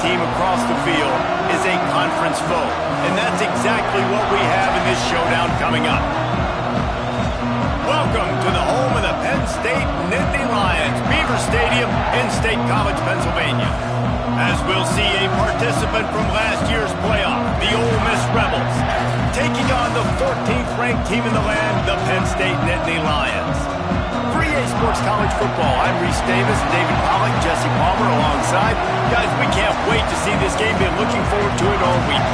team across the field is a conference foe. And that's exactly what we have in this showdown coming up. Welcome to the home of the Penn State Nittany Lions, Beaver Stadium in State College, Pennsylvania. As we'll see a participant from last year's playoff, the Ole Miss Rebels, taking on the 14th-ranked team in the land, the Penn State Nittany Lions. For EA Sports College Football, I'm Reese Davis, David Pollack, Jesse Palmer alongside. Guys, we can't wait to see this game. Been looking forward to it all week.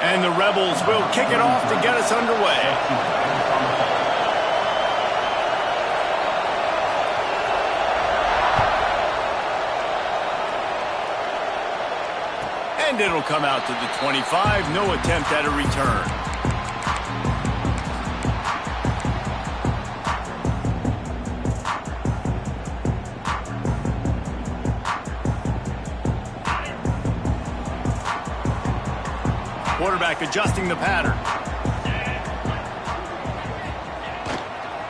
And the Rebels will kick it off to get us underway. And it'll come out to the 25. No attempt at a return. Quarterback adjusting the pattern.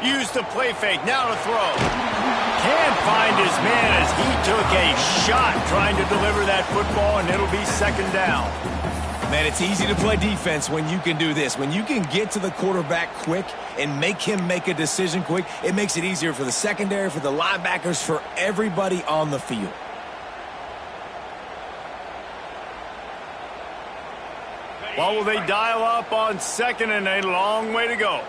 Used the play fake, now to throw. Can't find his man as he took a shot trying to deliver that football, and it'll be second down. Man, it's easy to play defense when you can do this. When you can get to the quarterback quick and make him make a decision quick, it makes it easier for the secondary, for the linebackers, for everybody on the field. What will they dial up on second, and a long way to go?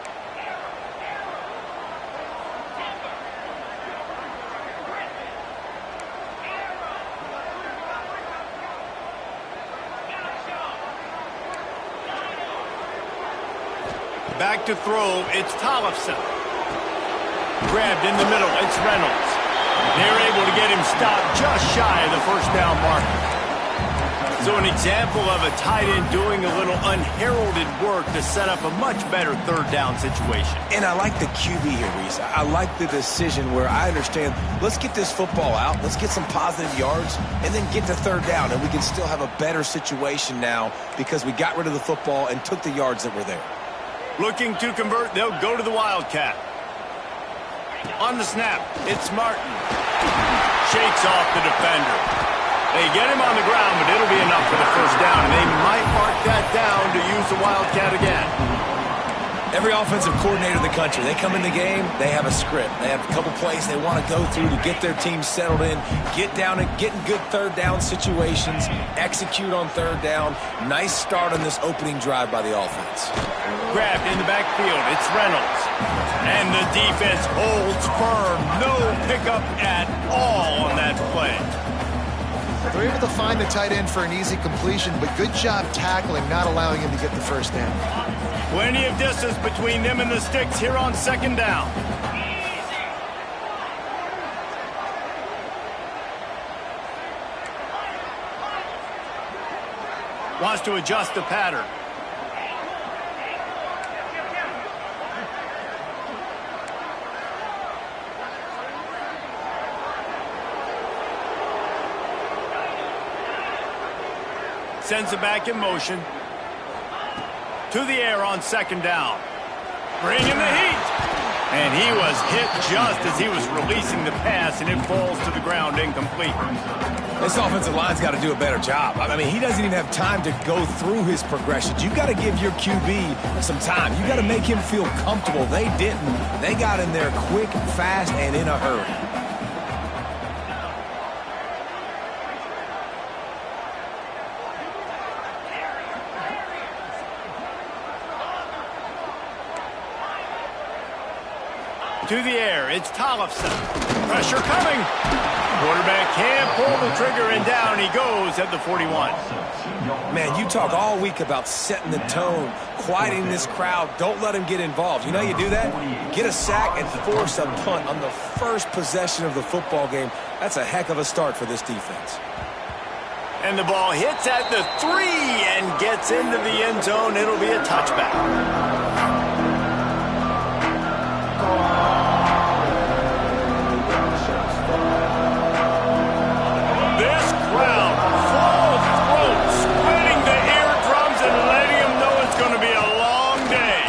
Back to throw, it's Tollefson. Grabbed in the middle, it's Reynolds. They're able to get him stopped just shy of the first down marker. So an example of a tight end doing a little unheralded work to set up a much better third down situation. And I like the QB here, Reese. I like the decision where I understand, let's get this football out, let's get some positive yards, and then get to third down, and we can still have a better situation now because we got rid of the football and took the yards that were there. Looking to convert, they'll go to the Wildcat. On the snap, it's Martin. Shakes off the defender. They get him on the ground, but it'll be enough for the first down. And they might mark that down to use the Wildcat again. Every offensive coordinator in the country, they come in the game, they have a script. They have a couple plays they want to go through to get their team settled in, get down and get in good third down situations, execute on third down. Nice start on this opening drive by the offense. Grabbed in the backfield, it's Reynolds. And the defense holds firm. No pickup at all on that play. They're able to find the tight end for an easy completion, but good job tackling, not allowing him to get the first down. Plenty of distance between them and the sticks here on second down. Wants to adjust the pattern. Sends it back in motion. To the air on second down. Bringing the heat. And he was hit just as he was releasing the pass, and it falls to the ground incomplete. This offensive line's got to do a better job. I mean, he doesn't even have time to go through his progressions. You've got to give your QB some time. You've got to make him feel comfortable. They didn't. They got in there quick, fast, and in a hurry. To the air, it's Tollefson. Pressure coming. Quarterback can't pull the trigger, and down he goes at the 41. Man, you talk all week about setting the tone, quieting this crowd. Don't let him get involved. You know how you do that? Get a sack and force a punt on the first possession of the football game. That's a heck of a start for this defense. And the ball hits at the 3 and gets gets into the end zone, it'll be a touchback. This crowd, full throat, spreading the eardrums and letting them know it's going to be a long day.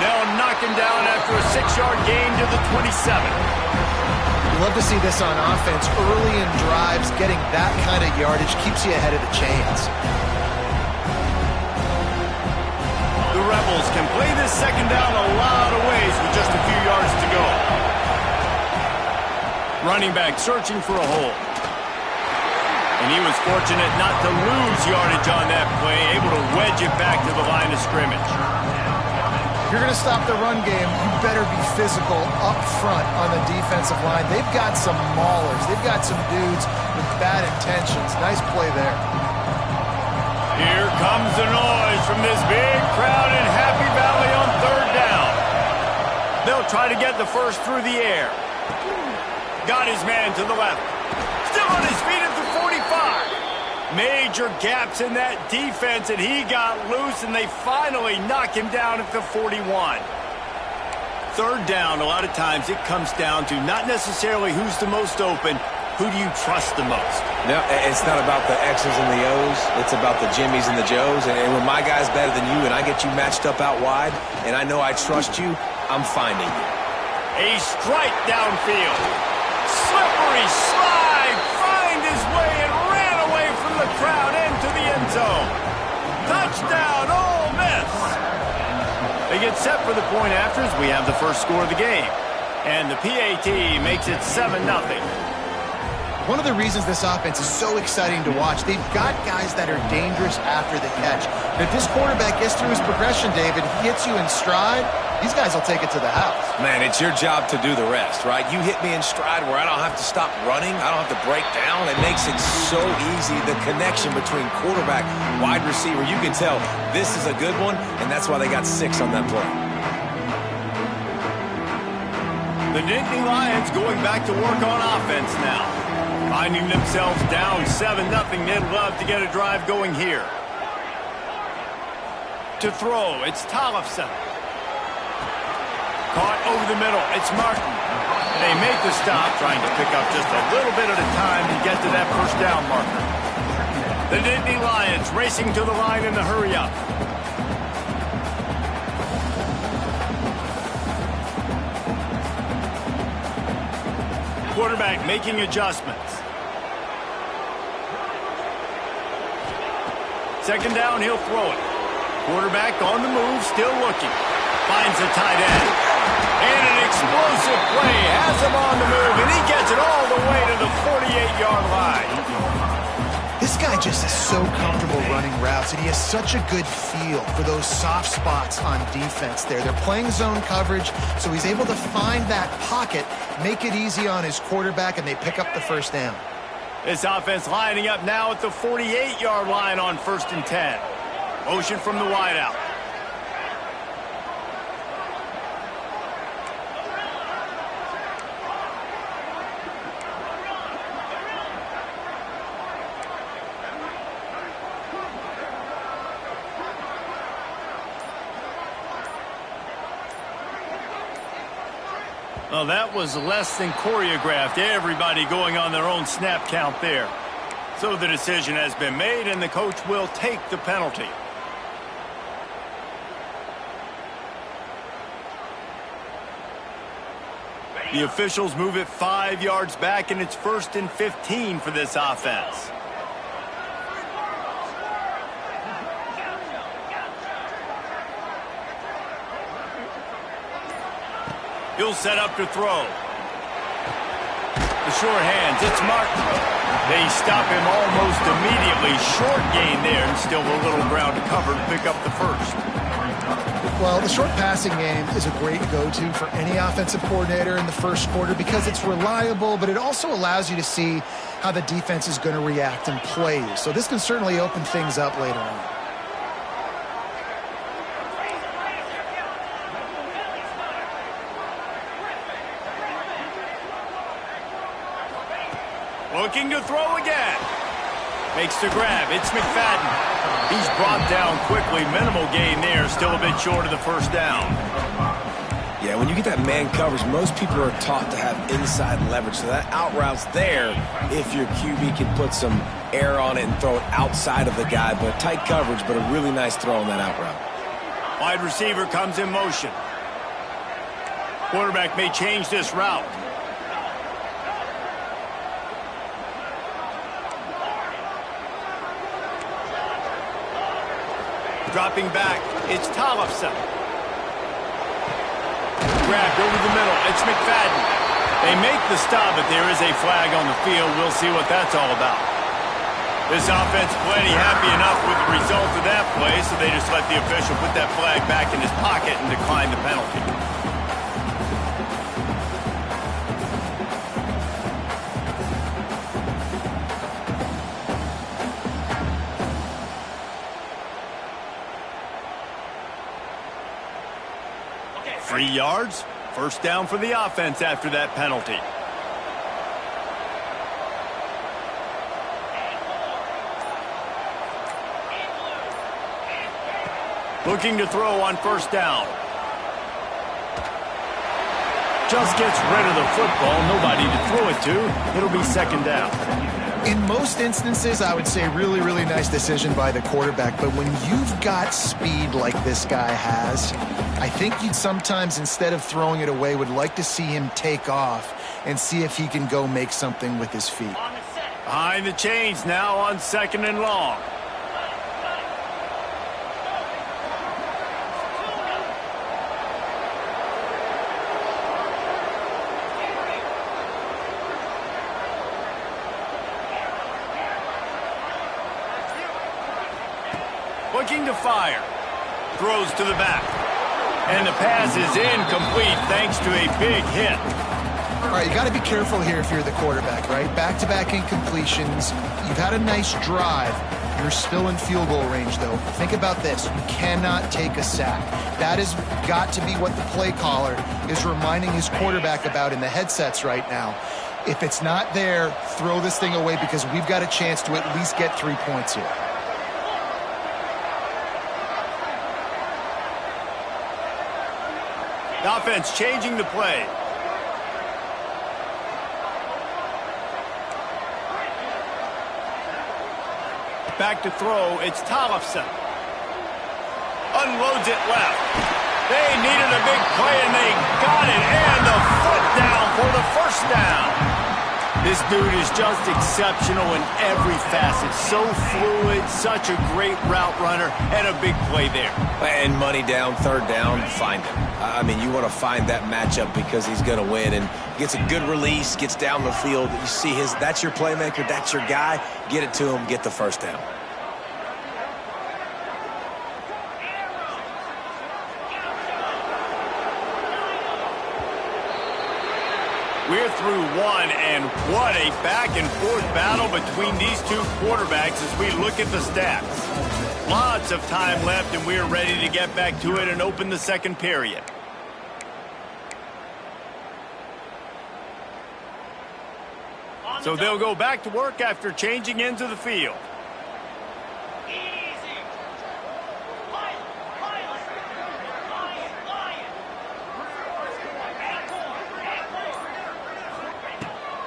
Now knocking down after a 6-yard gain to the 27. Love to see this on offense. Early in drives, getting that kind of yardage keeps you ahead of the chains. The Rebels can play this second down a lot of ways with just a few yards to go. Running back searching for a hole. And he was fortunate not to lose yardage on that play, able to wedge it back to the line of scrimmage. If you're going to stop the run game, you better be physical up front on the defensive line. They've got some maulers. They've got some dudes with bad intentions. Nice play there. Here comes the noise from this big crowd in Happy Valley on third down. They'll try to get the first through the air. Got his man to the left. Still on his feet at the 45. Major gaps in that defense, and he got loose, and they finally knock him down at the 41. Third down, a lot of times it comes down to not necessarily who's the most open, who do you trust the most? No, it's not about the X's and the O's. It's about the Jimmies and the Joes. And when my guy's better than you and I get you matched up out wide, and I know I trust you, I'm finding you. A strike downfield. Slippery slide, find his way and ran away from the crowd into the end zone. Touchdown, Ole Miss. They get set for the point after as we have the first score of the game. And the PAT makes it 7-0. One of the reasons this offense is so exciting to watch, they've got guys that are dangerous after the catch. And if this quarterback gets through his progression, David, he hits you in stride, these guys will take it to the house. Man, it's your job to do the rest, right? You hit me in stride where I don't have to stop running. I don't have to break down. It makes it so easy. The connection between quarterback, wide receiver, you can tell this is a good one, and that's why they got 6 on that play. The Nittany Lions going back to work on offense now. Finding themselves down 7-0, they'd love to get a drive going here. To throw, it's Tollefson. Caught over the middle, it's Martin. They make the stop, trying to pick up just a little bit at a time to get to that first down marker. The Nittany Lions racing to the line in the hurry-up. Quarterback making adjustments. Second down, he'll throw it. Quarterback on the move, still looking. Finds the tight end. And an explosive play has him on the move, and he gets it all the way to the 48-yard line. This guy just is so comfortable running routes, and he has such a good feel for those soft spots on defense there. They're playing zone coverage, so he's able to find that pocket, make it easy on his quarterback, and they pick up the first down. This offense lining up now at the 48-yard line on 1st and 10. Motion from the wideout. Well, that was less than choreographed. Everybody going on their own snap count there. So the decision has been made, and the coach will take the penalty. The officials move it 5 yards back, and it's 1st and 15 for this offense. He'll set up to throw. The short hands, it's Martin. They stop him almost immediately. Short gain there, and still a little ground to cover to pick up the first. Well, the short passing game is a great go-to for any offensive coordinator in the first quarter because it's reliable, but it also allows you to see how the defense is going to react and play you. So this can certainly open things up later on. Looking to throw again. Makes the grab. It's McFadden. He's brought down quickly. Minimal gain there. Still a bit short of the first down. Yeah, when you get that man coverage, most people are taught to have inside leverage. So that out route's there if your QB can put some air on it and throw it outside of the guy. But tight coverage, but a really nice throw on that out route. Wide receiver comes in motion. Quarterback may change this route. Dropping back, it's Tollefson. Grabbed over the middle, it's McFadden. They make the stop, but there is a flag on the field. We'll see what that's all about. This offense plenty happy enough with the result of that play, so they just let the official put that flag back in his pocket and decline the penalty. Okay. 3 yards, first down for the offense after that penalty. Looking to throw on first down. Just gets rid of the football. Nobody to throw it to. It'll be second down. In most instances, I would say really, really nice decision by the quarterback. But when you've got speed like this guy has, I think you'd sometimes, instead of throwing it away, would like to see him take off and see if he can go make something with his feet. Behind the chains now on second and long. Looking to fire. Throws to the back. And the pass is incomplete thanks to a big hit. All right, you got to be careful here if you're the quarterback, right? Back-to-back incompletions. You've had a nice drive. You're still in field goal range, though. Think about this. You cannot take a sack. That has got to be what the play caller is reminding his quarterback about in the headsets right now. If it's not there, throw this thing away because we've got a chance to at least get 3 points here. The offense changing the play. Back to throw, it's Tollefson. Unloads it left. They needed a big play, and they got it. And the foot down for the first down. This dude is just exceptional in every facet. So fluid, such a great route runner, and a big play there. And money down, third down, find him. I mean, you want to find that matchup because he's going to win. And gets a good release, gets down the field. You see that's your playmaker, that's your guy. Get it to him, get the first down. We're through one, and what a back-and-forth battle between these two quarterbacks as we look at the stats. Lots of time left, and we're ready to get back to it and open the second period. So they'll go back to work after changing into the field.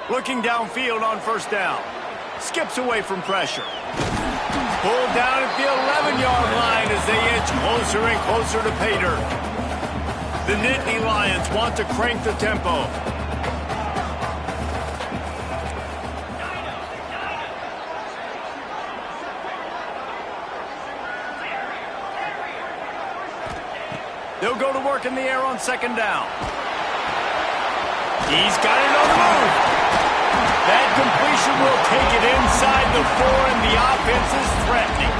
Looking downfield on first down. Skips away from pressure. Pulled down at the 11-yard line as they inch closer and closer to pay dirt. The Nittany Lions want to crank the tempo. They'll go to work in the air on second down. He's got it on the move. That completion will take it inside the 4, and the offense is threatening.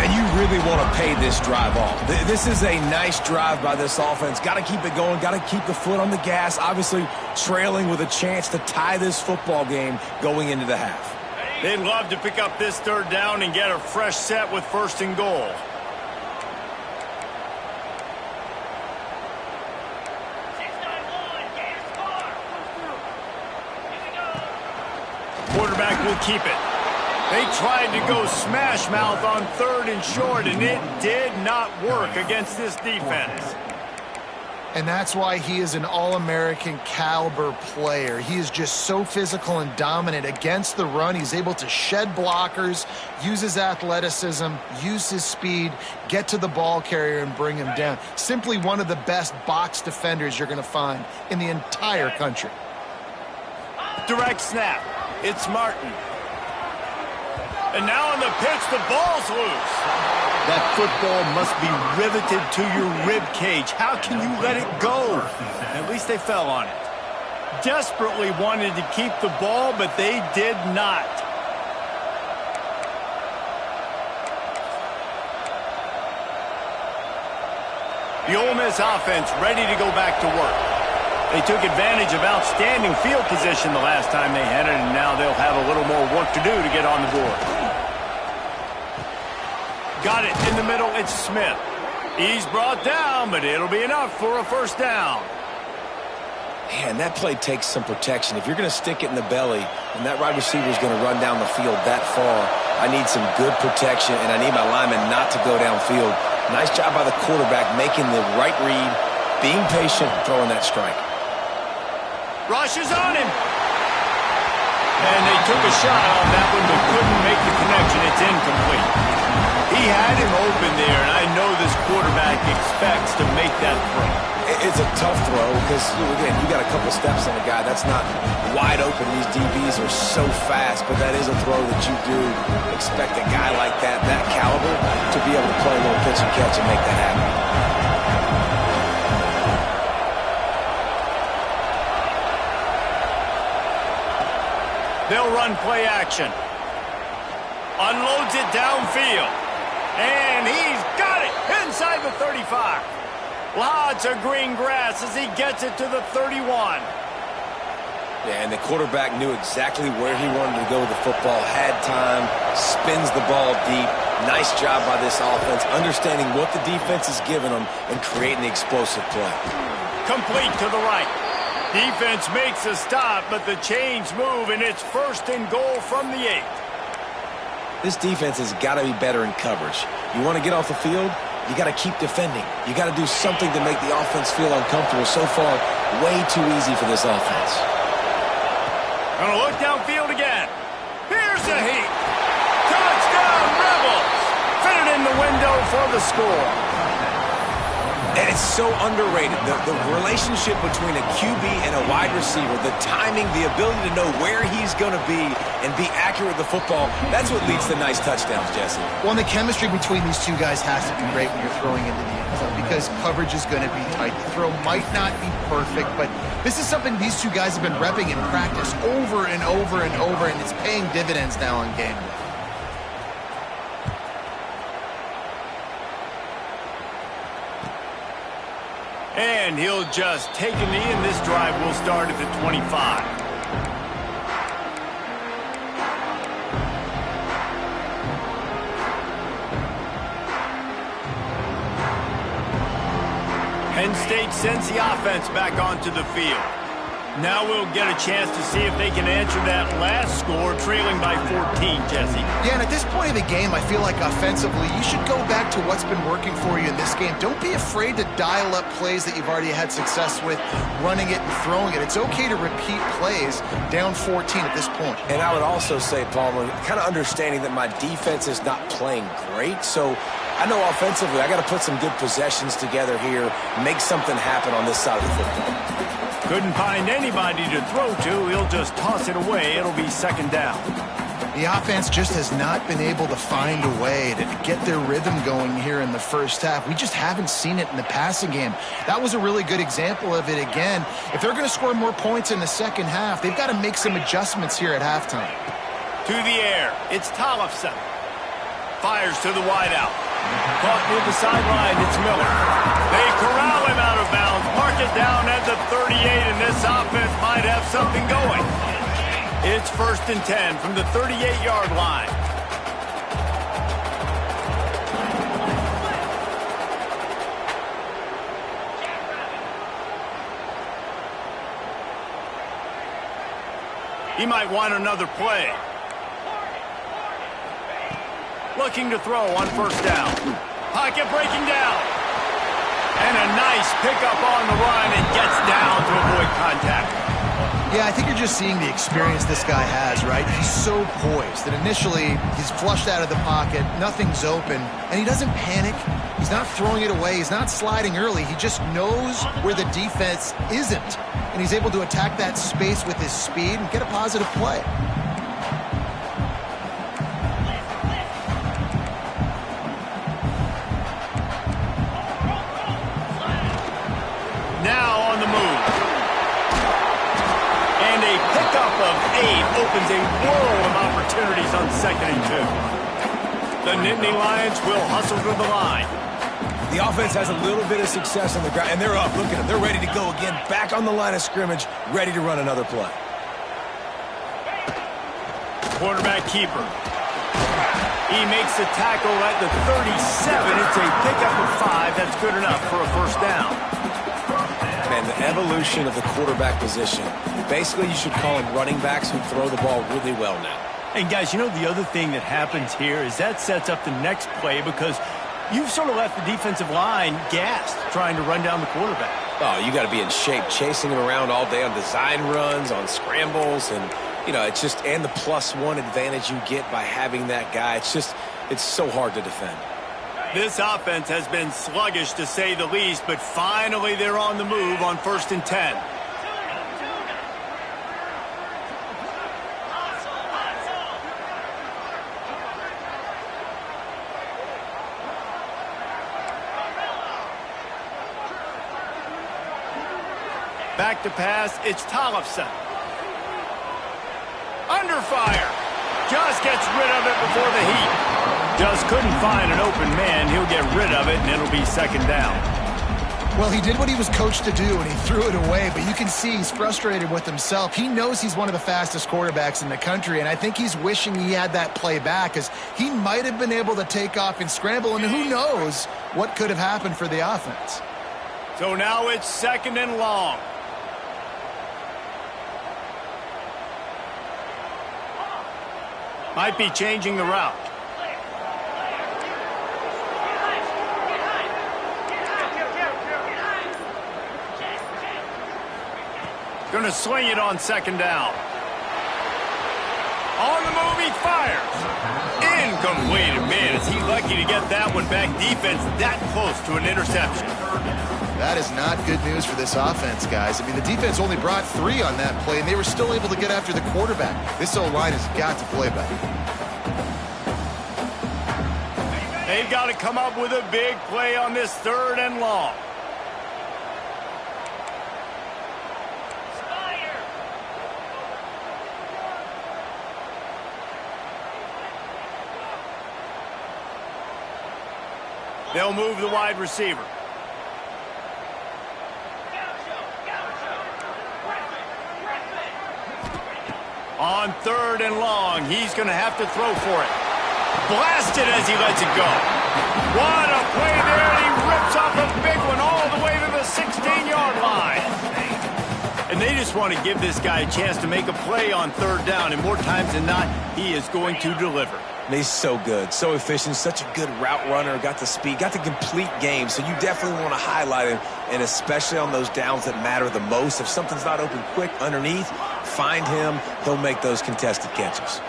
And you really want to pay this drive off. This is a nice drive by this offense. Got to keep it going. Got to keep the foot on the gas. Obviously trailing with a chance to tie this football game going into the half. They'd love to pick up this third down and get a fresh set with first and goal. Quarterback will keep it. They tried to go smash mouth on 3rd and short, and it did not work against this defense. And that's why he is an All-American caliber player. He is just so physical and dominant against the run. He's able to shed blockers, use his athleticism, use his speed, get to the ball carrier and bring him down. Simply one of the best box defenders you're going to find in the entire country. Direct snap. It's Martin. And now on the pitch, the ball's loose. That football must be riveted to your rib cage. How can you let it go? At least they fell on it. Desperately wanted to keep the ball, but they did not. The Ole Miss offense ready to go back to work. They took advantage of outstanding field position the last time they had it, and now they'll have a little more work to do to get on the board. Got it in the middle, it's Smith. He's brought down, but it'll be enough for a first down. Man, that play takes some protection. If you're going to stick it in the belly and that wide receiver is going to run down the field that far, I need some good protection, and I need my lineman not to go downfield. Nice job by the quarterback making the right read, being patient, throwing that strike. Rush is on him. And they took a shot on that one, but couldn't make the connection. It's incomplete. He had him open there, and I know this quarterback expects to make that throw. It's a tough throw because, again, you got a couple steps on the guy. That's not wide open. These DBs are so fast, but that is a throw that you do expect a guy like that caliber, to be able to play a little pitch and catch and make that happen. They'll run play action. Unloads it downfield. And he's got it inside the 35. Lots of green grass as he gets it to the 31. Yeah, and the quarterback knew exactly where he wanted to go with the football, had time, spins the ball deep. Nice job by this offense, understanding what the defense is giving them and creating the explosive play. Complete to the right. Defense makes a stop, but the chains move, and it's 1st and goal from the 8. This defense has got to be better in coverage. You want to get off the field, you got to keep defending. You got to do something to make the offense feel uncomfortable. So far, way too easy for this offense. Gonna look downfield again. Here's a heat. Touchdown, Rebels! Fitted in the window for the score. And it's so underrated. The relationship between a QB and a wide receiver, the timing, the ability to know where he's going to be and be accurate with the football, that's what leads to nice touchdowns, Jesse. Well, and the chemistry between these two guys has to be great when you're throwing into the end zone because coverage is going to be tight. The throw might not be perfect, but this is something these two guys have been repping in practice over and over and over, and it's paying dividends now on game day. And he'll just take a knee, and this drive will start at the 25. Penn State sends the offense back onto the field. Now we'll get a chance to see if they can answer that last score, trailing by 14, Jesse. Yeah, and at this point of the game, I feel like offensively, you should go back to what's been working for you in this game. Don't be afraid to dial up plays that you've already had success with, running it and throwing it. It's okay to repeat plays down 14 at this point. And I would also say, Palmer, kind of understanding that my defense is not playing great, so I know offensively I got to put some good possessions together here, make something happen on this side of the football. Couldn't find anybody to throw to. He'll just toss it away. It'll be 2nd down. The offense just has not been able to find a way to get their rhythm going here in the first half. We just haven't seen it in the passing game. That was a really good example of it again. If they're going to score more points in the second half, they've got to make some adjustments here at halftime. To the air. It's Tollefson. Fires to the wideout. Caught near the sideline. It's Miller. They corral him out of bounds. Mark it down at the 38, and this offense might have something going. It's 1st and 10 from the 38-yard line. He might want another play. Looking to throw on first down. Pocket breaking down. And a nice pickup on the run and gets down to avoid contact. Yeah, I think you're just seeing the experience this guy has, right? He's so poised that initially he's flushed out of the pocket, nothing's open, and he doesn't panic. He's not throwing it away. He's not sliding early. He just knows where the defense isn't, and he's able to attack that space with his speed and get a positive play. Now on the move. And a pickup of 8 opens a world of opportunities on 2nd and 2. The Nittany Lions will hustle to the line. The offense has a little bit of success on the ground, and they're up. Look at them. They're ready to go again. Back on the line of scrimmage, ready to run another play. Quarterback keeper. He makes the tackle at the 37. It's a pickup of 5. That's good enough for a first down. Man, the evolution of the quarterback position. Basically, you should call them running backs who throw the ball really well now. And guys, you know the other thing that happens here is that sets up the next play because you've sort of left the defensive line gassed trying to run down the quarterback. Oh, you got to be in shape, chasing him around all day on design runs, on scrambles, and, you know, it's just, and the +1 advantage you get by having that guy. It's so hard to defend. This offense has been sluggish to say the least, but finally they're on the move on 1st and 10. Back to pass, it's Tollefson. Under fire. Just gets rid of it before the heat. Just couldn't find an open man. He'll get rid of it, and it'll be 2nd down. Well, he did what he was coached to do, and he threw it away, but you can see he's frustrated with himself. He knows he's one of the fastest quarterbacks in the country, and I think he's wishing he had that play back, because he might have been able to take off and scramble, and who knows what could have happened for the offense. So now it's 2nd and long. Might be changing the route. Going to swing it on 2nd down. On the move, he fires. Incomplete. Man, is he lucky to get that one back. Defense that close to an interception. That is not good news for this offense, guys. I mean, the defense only brought 3 on that play, and they were still able to get after the quarterback. This O-line has got to play better. They've got to come up with a big play on this 3rd and long. They'll move the wide receiver. On 3rd and long, he's going to have to throw for it. Blasted as he lets it go. What a play there, and he rips off a big one all the way to the 16-yard line. And they just want to give this guy a chance to make a play on 3rd down, and more times than not, he is going to deliver. And he's so good, so efficient, such a good route runner, got the speed, got the complete game, so you definitely want to highlight him, and especially on those downs that matter the most. If something's not open quick underneath, find him, he'll make those contested catches.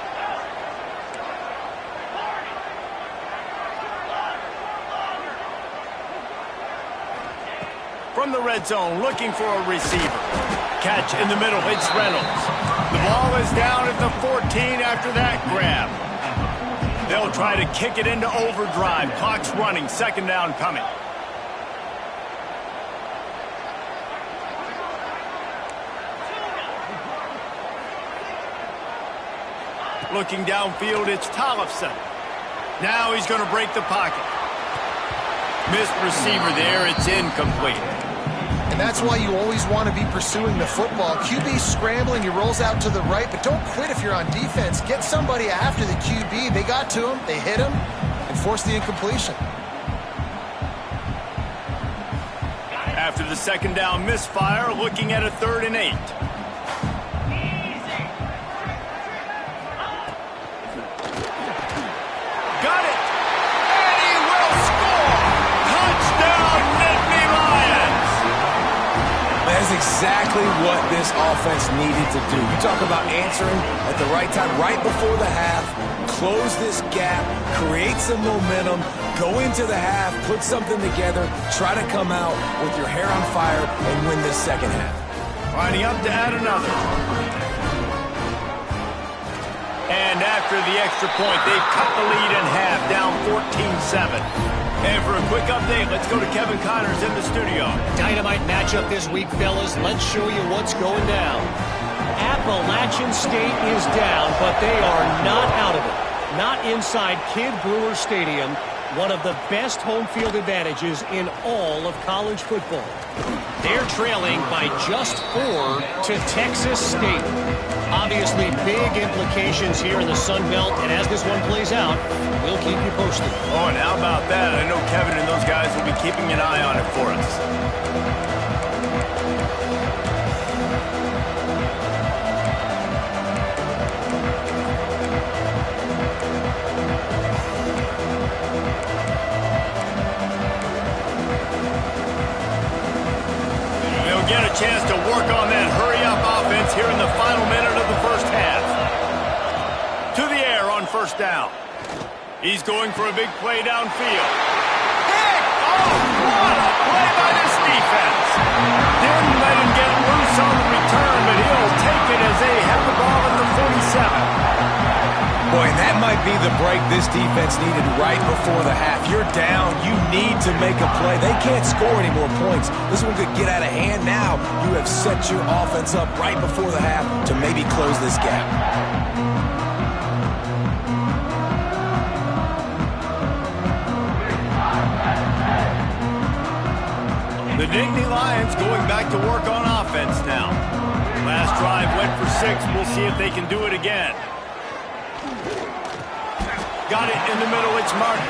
From the red zone, looking for a receiver. Catch in the middle, it's Reynolds. The ball is down at the 14 after that grab. They'll try to kick it into overdrive. Clock's running, 2nd down coming. Looking downfield, it's Tollefson. Now he's going to break the pocket. Missed receiver there, it's incomplete. And that's why you always want to be pursuing the football. QB scrambling, he rolls out to the right, but don't quit if you're on defense. Get somebody after the QB. They got to him, they hit him, and forced the incompletion. After the 2nd down misfire, looking at a 3rd and 8. Got it! exactly what this offense needed to do. You talk about answering at the right time, right before the half, close this gap, create some momentum, go into the half, put something together, try to come out with your hair on fire and win this second half. Lining up to add another. And after the extra point, they've cut the lead in half, down 14-7. And for a quick update, let's go to Kevin Connors in the studio. Dynamite matchup this week, fellas. Let's show you what's going down. Appalachian State is down, but they are not out of it. Not inside Kidd Brewer Stadium, one of the best home field advantages in all of college football. They're trailing by just 4 to Texas State. Obviously, big implications here in the Sun Belt, and as this one plays out, we'll keep you posted. Oh, and how about that? I know Kevin and those guys will be keeping an eye on it for us. Get a chance to work on that hurry-up offense here in the final minute of the first half. To the air on first down. He's going for a big play downfield. Pick! Oh, what a play by this defense. Didn't let him get loose on the return, but he'll take it as they have the ball at the 47. Boy, and that might be the break this defense needed right before the half. You're down. You need to make a play. They can't score any more points. This one could get out of hand now. You have set your offense up right before the half to maybe close this gap. The Nittany Lions going back to work on offense now. Last drive went for 6. We'll see if they can do it again. Got it in the middle. It's Martin.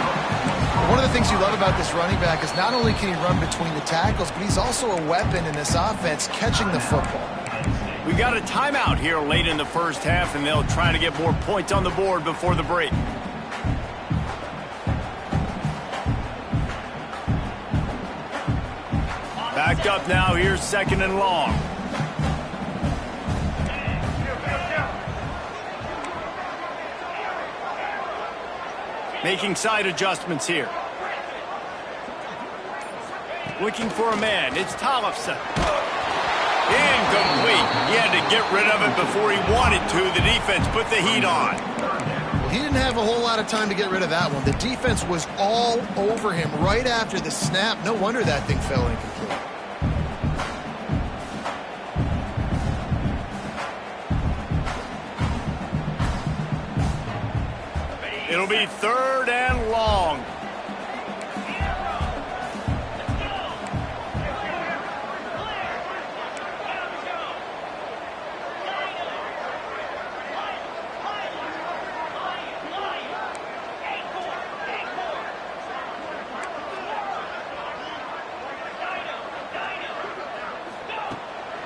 One of the things you love about this running back is not only can he run between the tackles, but he's also a weapon in this offense catching the football. We got a timeout here late in the first half, and they'll try to get more points on the board before the break. Backed up now. Here's 2nd and long. Making side adjustments here. Looking for a man. It's Tollefson. Incomplete. He had to get rid of it before he wanted to. The defense put the heat on. He didn't have a whole lot of time to get rid of that one. The defense was all over him right after the snap. No wonder that thing fell incomplete. It'll be 3rd and long.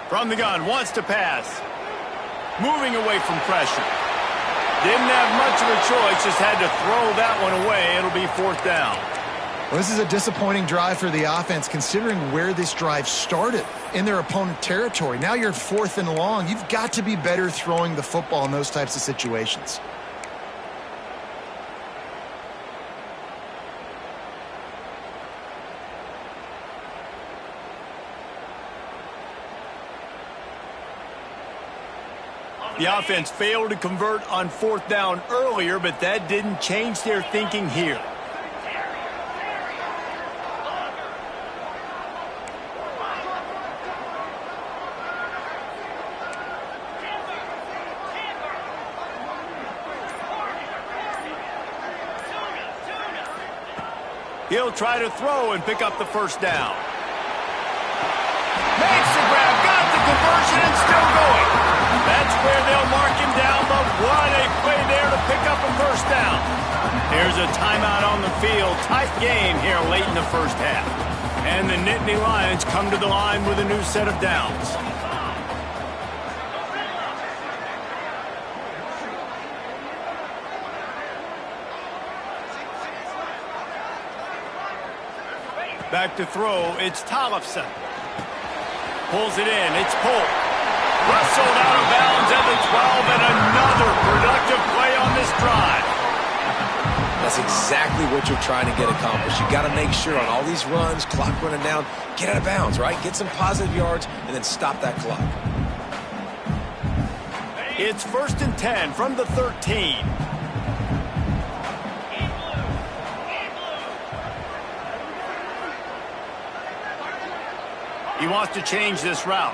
From the gun, wants to pass. Moving away from pressure. Didn't have much of a choice, just had to throw that one away. It'll be 4th down. Well, this is a disappointing drive for the offense, considering where this drive started, in their opponent territory. Now you're 4th and long. You've got to be better throwing the football in those types of situations. The offense failed to convert on 4th down earlier, but that didn't change their thinking here. He'll try to throw and pick up the 1st down. Makes the grab, got the conversion, and still going. That's where they'll mark him down, but what a play there to pick up a 1st down. Here's a timeout on the field. Tight game here late in the first half. And the Nittany Lions come to the line with a new set of downs. Back to throw, it's Tollefson. Pulls it in. It's Polk. Wrestled out of bounds at the 12, and another productive play on this drive. That's exactly what you're trying to get accomplished. You got to make sure on all these runs, clock running down, get out of bounds, right? Get some positive yards, and then stop that clock. It's 1st and 10 from the 13. He wants to change this route.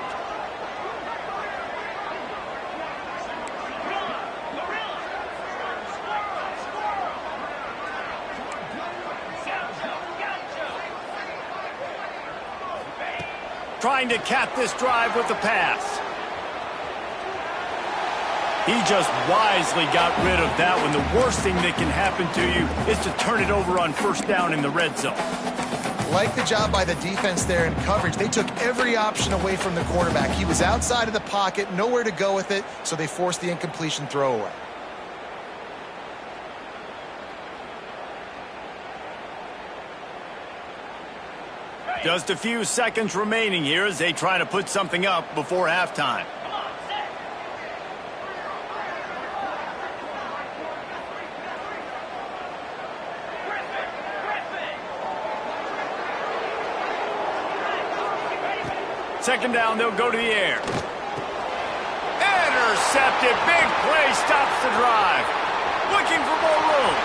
Trying to cap this drive with the pass. He just wisely got rid of that one. The worst thing that can happen to you is to turn it over on 1st down in the red zone. Like the job by the defense there in coverage. They took every option away from the quarterback. He was outside of the pocket, nowhere to go with it, so they forced the incompletion throwaway. Just a few seconds remaining here as they try to put something up before halftime. Second down, they'll go to the air. Intercepted. Big play stops the drive. Looking for more room.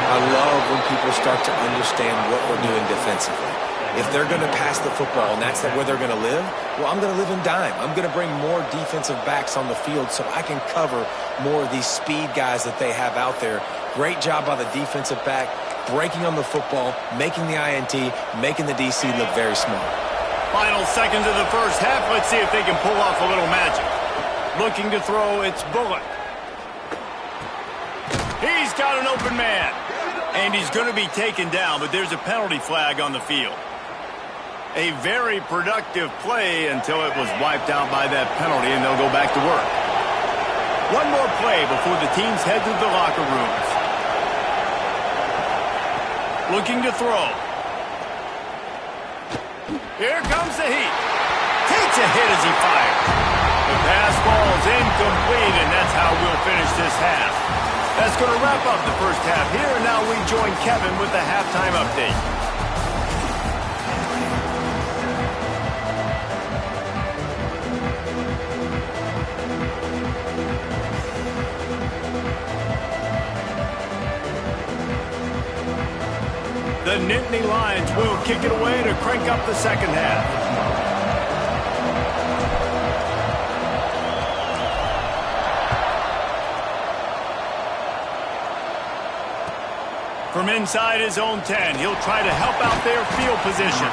I love when people start to understand what we're doing defensively. If they're going to pass the football and that's where they're going to live, well, I'm going to live in dime. I'm going to bring more defensive backs on the field so I can cover more of these speed guys that they have out there. Great job by the defensive back, breaking on the football, making the INT, making the DC look very smart. Final seconds of the first half. Let's see if they can pull off a little magic. Looking to throw, it's Bullock. He's got an open man. And he's going to be taken down, but there's a penalty flag on the field. A very productive play until it was wiped out by that penalty, and they'll go back to work. One more play before the teams head to the locker rooms. Looking to throw. Here comes the heat. Takes a hit as he fires. The pass falls incomplete, and that's how we'll finish this half. That's going to wrap up the first half here, and now we join Kevin with the halftime update. The Nittany Lions will kick it away to crank up the second half. From inside his own 10, he'll try to help out their field position.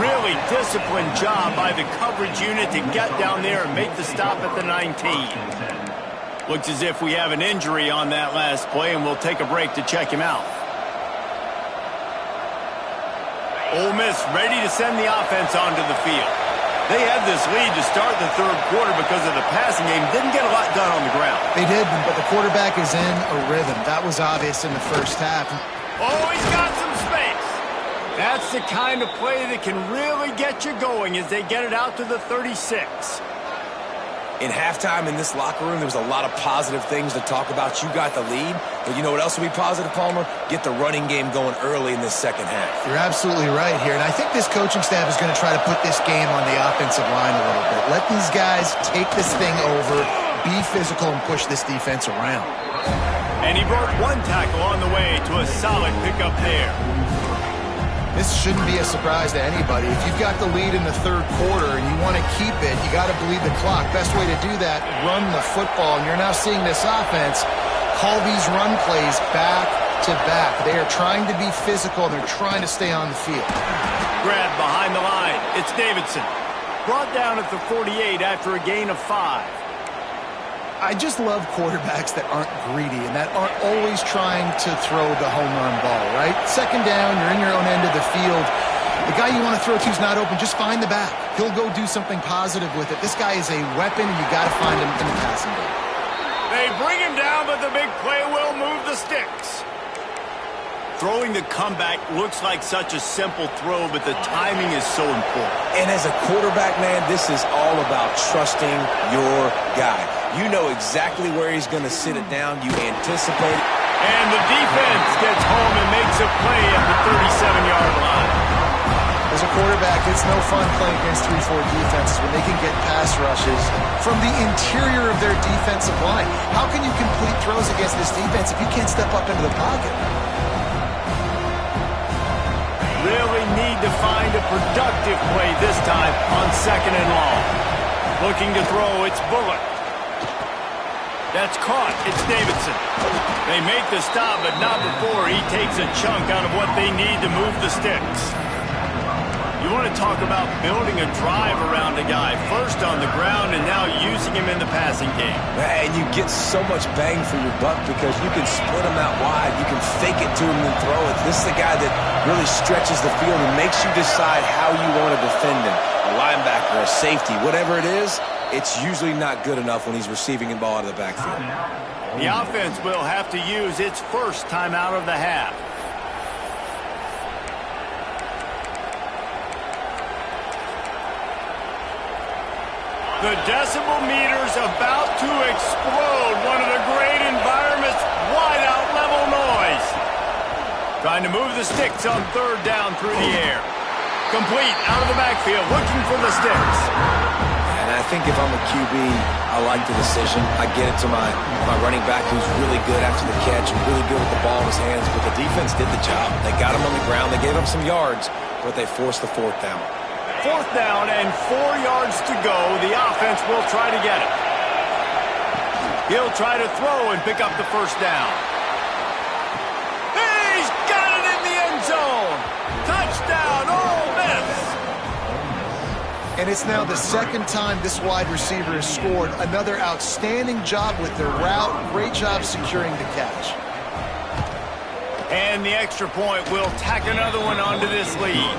Really disciplined job by the coverage unit to get down there and make the stop at the 19. Looks as if we have an injury on that last play, and we'll take a break to check him out. Ole Miss ready to send the offense onto the field. They had this lead to start the third quarter because of the passing game. Didn't get a lot done on the ground. They did, but the quarterback is in a rhythm. That was obvious in the first half. Oh, he's got some space. That's the kind of play that can really get you going as they get it out to the 36. In halftime in this locker room, there was a lot of positive things to talk about. You got the lead, but you know what else will be positive, Palmer? Get the running game going early in this second half. You're absolutely right here, and I think this coaching staff is going to try to put this game on the offensive line a little bit. Let these guys take this thing over, be physical, and push this defense around. And he broke one tackle on the way to a solid pickup there. This shouldn't be a surprise to anybody. If you've got the lead in the third quarter and you want to keep it, you got to bleed the clock. Best way to do that, run the football. And you're now seeing this offense call these run plays back to back. They are trying to be physical, and they're trying to stay on the field. Grab behind the line. It's Davidson. Brought down at the 48 after a gain of 5. I just love quarterbacks that aren't greedy and that aren't always trying to throw the home run ball, right? Second down, you're in your own end of the field. The guy you want to throw to is not open. Just find the back. He'll go do something positive with it. This guy is a weapon, and you got to find him in the passing game. They bring him down, but the big play will move the sticks. Throwing the comeback looks like such a simple throw, but the timing is so important. And as a quarterback, man, this is all about trusting your guy. You know exactly where he's going to sit it down. You anticipate it. And the defense gets home and makes a play at the 37-yard line. As a quarterback, it's no fun playing against 3-4 defenses when they can get pass rushes from the interior of their defensive line. How can you complete throws against this defense if you can't step up into the pocket? Really need to find a productive play this time on 2nd and long. Looking to throw, it's Bullock. That's caught. It's Davidson. They make the stop, but not before he takes a chunk out of what they need to move the sticks. You want to talk about building a drive around a guy, first on the ground and now using him in the passing game. And you get so much bang for your buck because you can split him out wide. You can fake it to him and throw it. This is the guy that really stretches the field and makes you decide how you want to defend him. A linebacker, a safety, whatever it is, it's usually not good enough when he's receiving the ball out of the backfield. The offense will have to use its first timeout of the half. The decibel meter's about to explode. One of the great environments, wide-out level noise. Trying to move the sticks on 3rd down through the air. Complete, out of the backfield, looking for the sticks. And I think if I'm a QB, I like the decision. I get it to my running back who's really good after the catch and really good with the ball in his hands, but the defense did the job. They got him on the ground. They gave him some yards, but they forced the 4th down. 4th down and 4 yards to go. The offense will try to get it. He'll try to throw and pick up the 1st down. He's got it in the end zone. Touchdown, Ole Miss. And it's now the 2nd time this wide receiver has scored. Another outstanding job with the route. Great job securing the catch. And the extra point will tack another one onto this lead.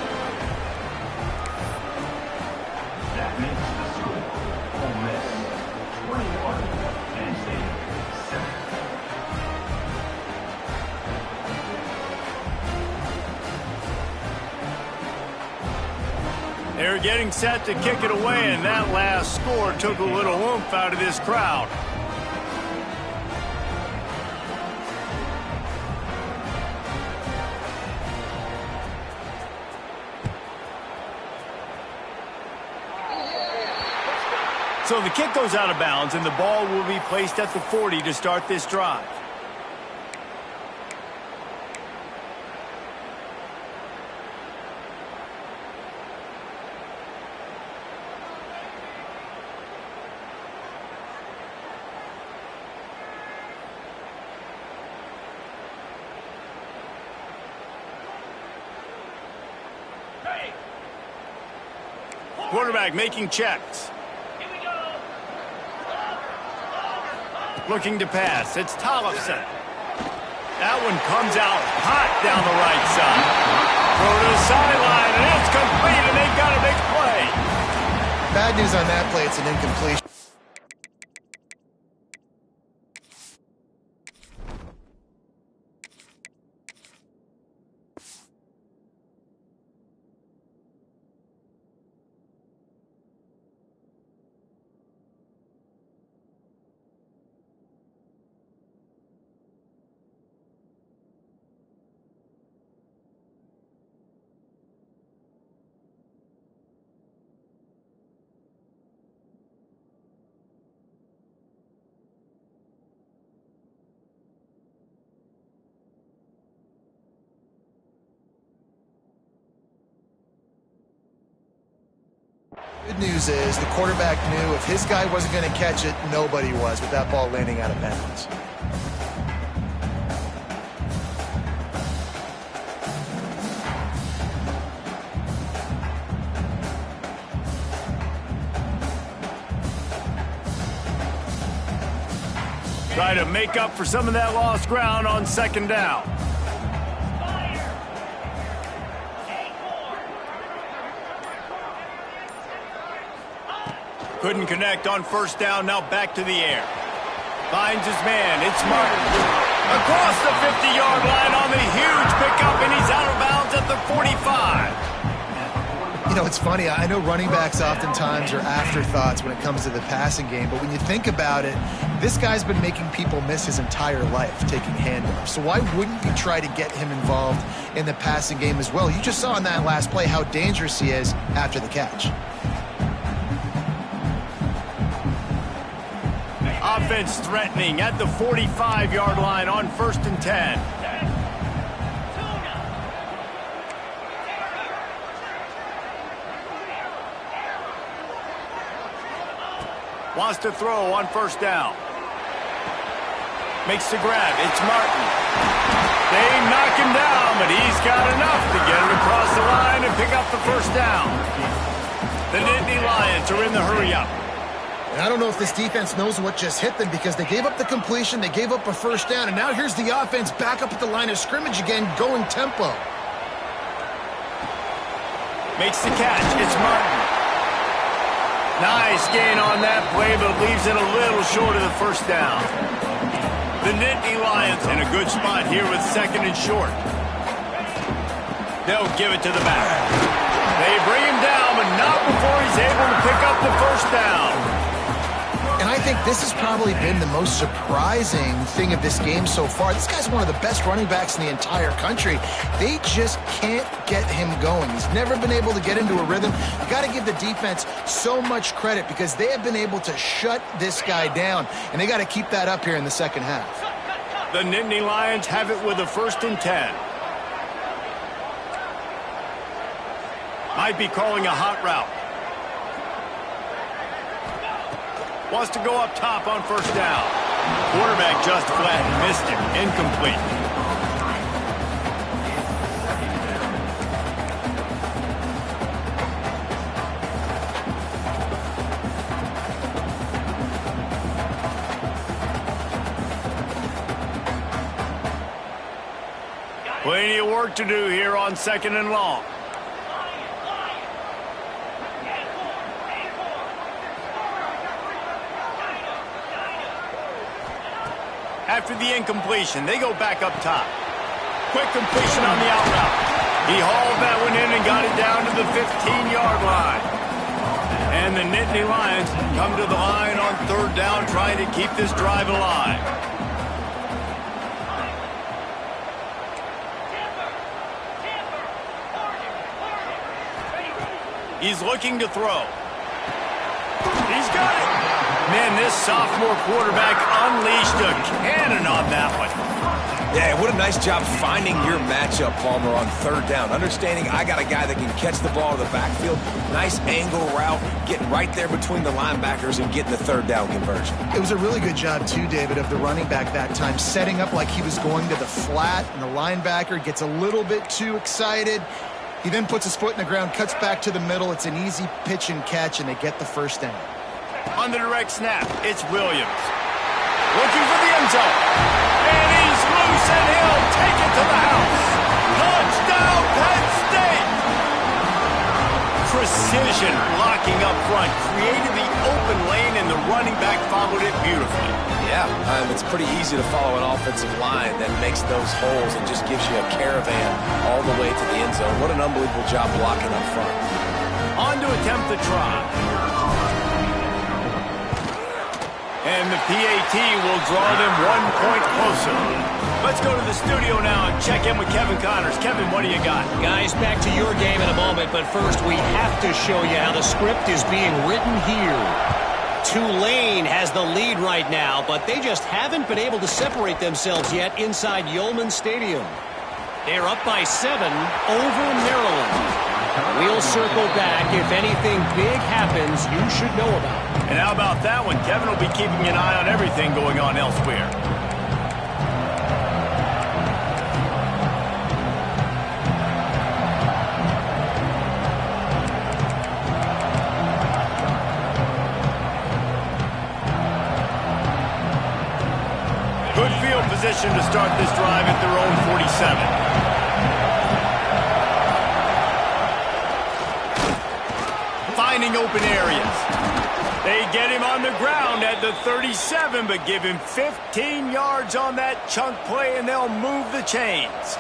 They're getting set to kick it away, and that last score took a little oomph out of this crowd. So the kick goes out of bounds, and the ball will be placed at the 40 to start this drive. Quarterback making checks. Looking to pass. It's Tollefson. That one comes out hot down the right side. Throw to the sideline, and it's complete, and they've got a big play. Bad news on that play. It's an incompletion. Good news is the quarterback knew if his guy wasn't going to catch it, nobody was with that ball landing out of bounds. Try to make up for some of that lost ground on 2nd down. Couldn't connect on 1st down, now back to the air. Finds his man, it's Martin. Across the 50-yard line on the huge pickup. You know, it's funny. I know running backs oftentimes are afterthoughts when it comes to the passing game, but when you think about it, this guy's been making people miss his entire life taking handoffs. So why wouldn't you try to get him involved in the passing game as well? You just saw in that last play how dangerous he is after the catch. Offense threatening at the 45-yard line on 1st and 10. Wants to throw on 1st down. Makes the grab. It's Martin. They knock him down, but he's got enough to get it across the line and pick up the 1st down. The Nittany Lions are in the hurry-up. And I don't know if this defense knows what just hit them because they gave up the completion, they gave up a 1st down, and now here's the offense back up at the line of scrimmage again, going tempo. Makes the catch. It's Martin. Nice gain on that play, but leaves it a little short of the 1st down. The Nittany Lions in a good spot here with 2nd and short. They'll give it to the back. They bring him down, but not before he's able to pick up the 1st down. And I think this has probably been the most surprising thing of this game so far. This guy's one of the best running backs in the entire country. They just can't get him going. He's never been able to get into a rhythm. You got to give the defense so much credit because they have been able to shut this guy down, and they got to keep that up here in the second half. The Nittany Lions have it with a 1st and 10. Might be calling a hot route. Wants to go up top on 1st down. Quarterback just flat, missed it, incomplete. Plenty of work to do here on 2nd and long. After the incompletion, they go back up top. Quick completion on the out route. He hauled that one in and got it down to the 15-yard line. And the Nittany Lions come to the line on 3rd down, trying to keep this drive alive. He's looking to throw. He's got it. Man, this sophomore quarterback unleashed a cannon on that one. Yeah, what a nice job finding your matchup, Palmer, on 3rd down. Understanding I got a guy that can catch the ball in the backfield. Nice angle route, getting right there between the linebackers and getting the 3rd down conversion. It was a really good job, too, David, of the running back that time, setting up like he was going to the flat, and the linebacker gets a little bit too excited. He then puts his foot in the ground, cuts back to the middle. It's an easy pitch and catch, and they get the 1st down. On the direct snap, it's Williams. Looking for the end zone. And he's loose, and he'll take it to the house. Touchdown, Penn State! Precision blocking up front created the open lane, and the running back followed it beautifully. Yeah, it's pretty easy to follow an offensive line that makes those holes and just gives you a caravan all the way to the end zone. What an unbelievable job blocking up front. On to attempt the try. And the PAT will draw them 1 point closer. Let's go to the studio now and check in with Kevin Connors. Kevin, what do you got? Guys, back to your game in a moment, but first we have to show you how the script is being written here. Tulane has the lead right now, but they just haven't been able to separate themselves yet inside Yulman Stadium. They're up by 7 over Maryland. We'll circle back. If anything big happens, you should know about it. And how about that one? Kevin will be keeping an eye on everything going on elsewhere. Good field position to start this drive at their own 47. Finding open areas. They get him on the ground at the 37, but give him 15 yards on that chunk play, and they'll move the chains.